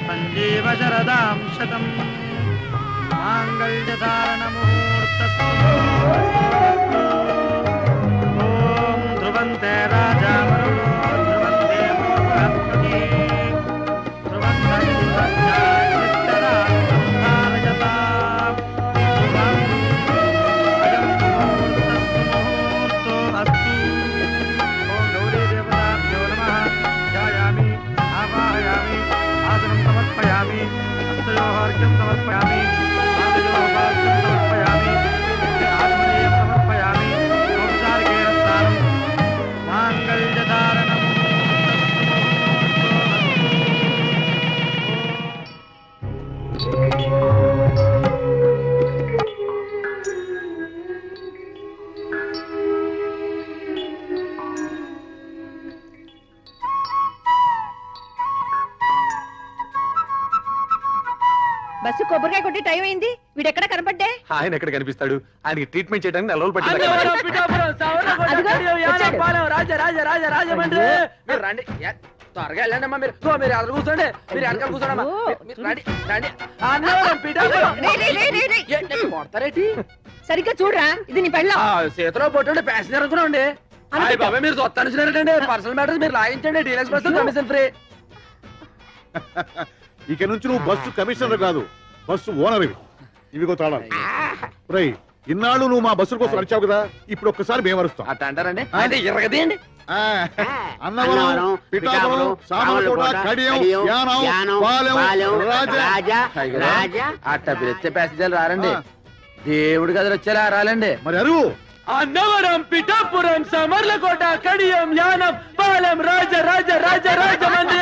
సంజీవ శరదాం శతం మాంగళ్యధారణ ముహూర్తస్తు ఓం ధ్రువంతే రాజా వరుణో ధ్రువంతే బృహస్పతి ధ్రువంతం సంధారయతాం ధ్రువం అయం ముహూర్తస్తు ముహూర్తో అస్తు. ఓం గౌరీ దేవతాభ్యో నమః. ధ్యాయామి ఆవాహయామి ఆసనం సమర్పయామి హస్తయోర్ఘ్యం సమర్పయామి పాదయోర్ఘ్యం సమర్పయామి ఆత్మనేయం సమర్పయామి ఔపచారికేణ స్నానం మాంగళ్యధారణం. బస్సు కొబ్బరికాయ కొట్టి టైం అయింది. వీడెక్కడ కనపడ్డే? ఆయన ఎక్కడ కనిపిస్తాడు? ఆయనకి ట్రీట్మెంట్ చేయడానికి నెల రోజులు పట్టింది. త్వరగా వెళ్ళండి అమ్మా. మీరు మీరు ఎదురు కూర్చోండి, మీరు వెనకాల కూర్చోండి. రండి రండి. అన్నవరం కొడతారేటి? సరిగ్గా చూడరా, ఇది నీ పెళ్ళం. చేతిలో పొట్టు ప్యాసింజర్ అనుకున్నాండి. బాబాయ్ మీరు చూస్తానండి. పర్సనల్ మ్యాటర్స్ మీరు లాగించండి. Deluxe bus commission free. ఇక నుంచి నువ్వు బస్సు కమిషనర్ కాదు, బస్సు ఓనర్. ఇవిగో తాళాలు. రేయ్, ఇన్నాళ్ళు నువ్వు మా బస్సుల కోసం నడిచావు కదా, ఇప్పుడు ఒక్కసారి మేము అరుస్తాం. అట్ట అంటారండి. అయితే ఇరగదేయండి. అన్నవరం, పిఠాపురం, సామర్లకోట, కడియం, యానం, పాలెం, రాజా. అట్ట పిలిస్తే ప్యాసింజర్లు రారండి. దేవుడి గదిలో వచ్చేలా రాలండి. మరి అరువు. అన్నవరం, పిఠాపురం, సమర్లకోట, కడియం, యానం, పాలెం, రాజ రాజ రాజ రాజ మంది.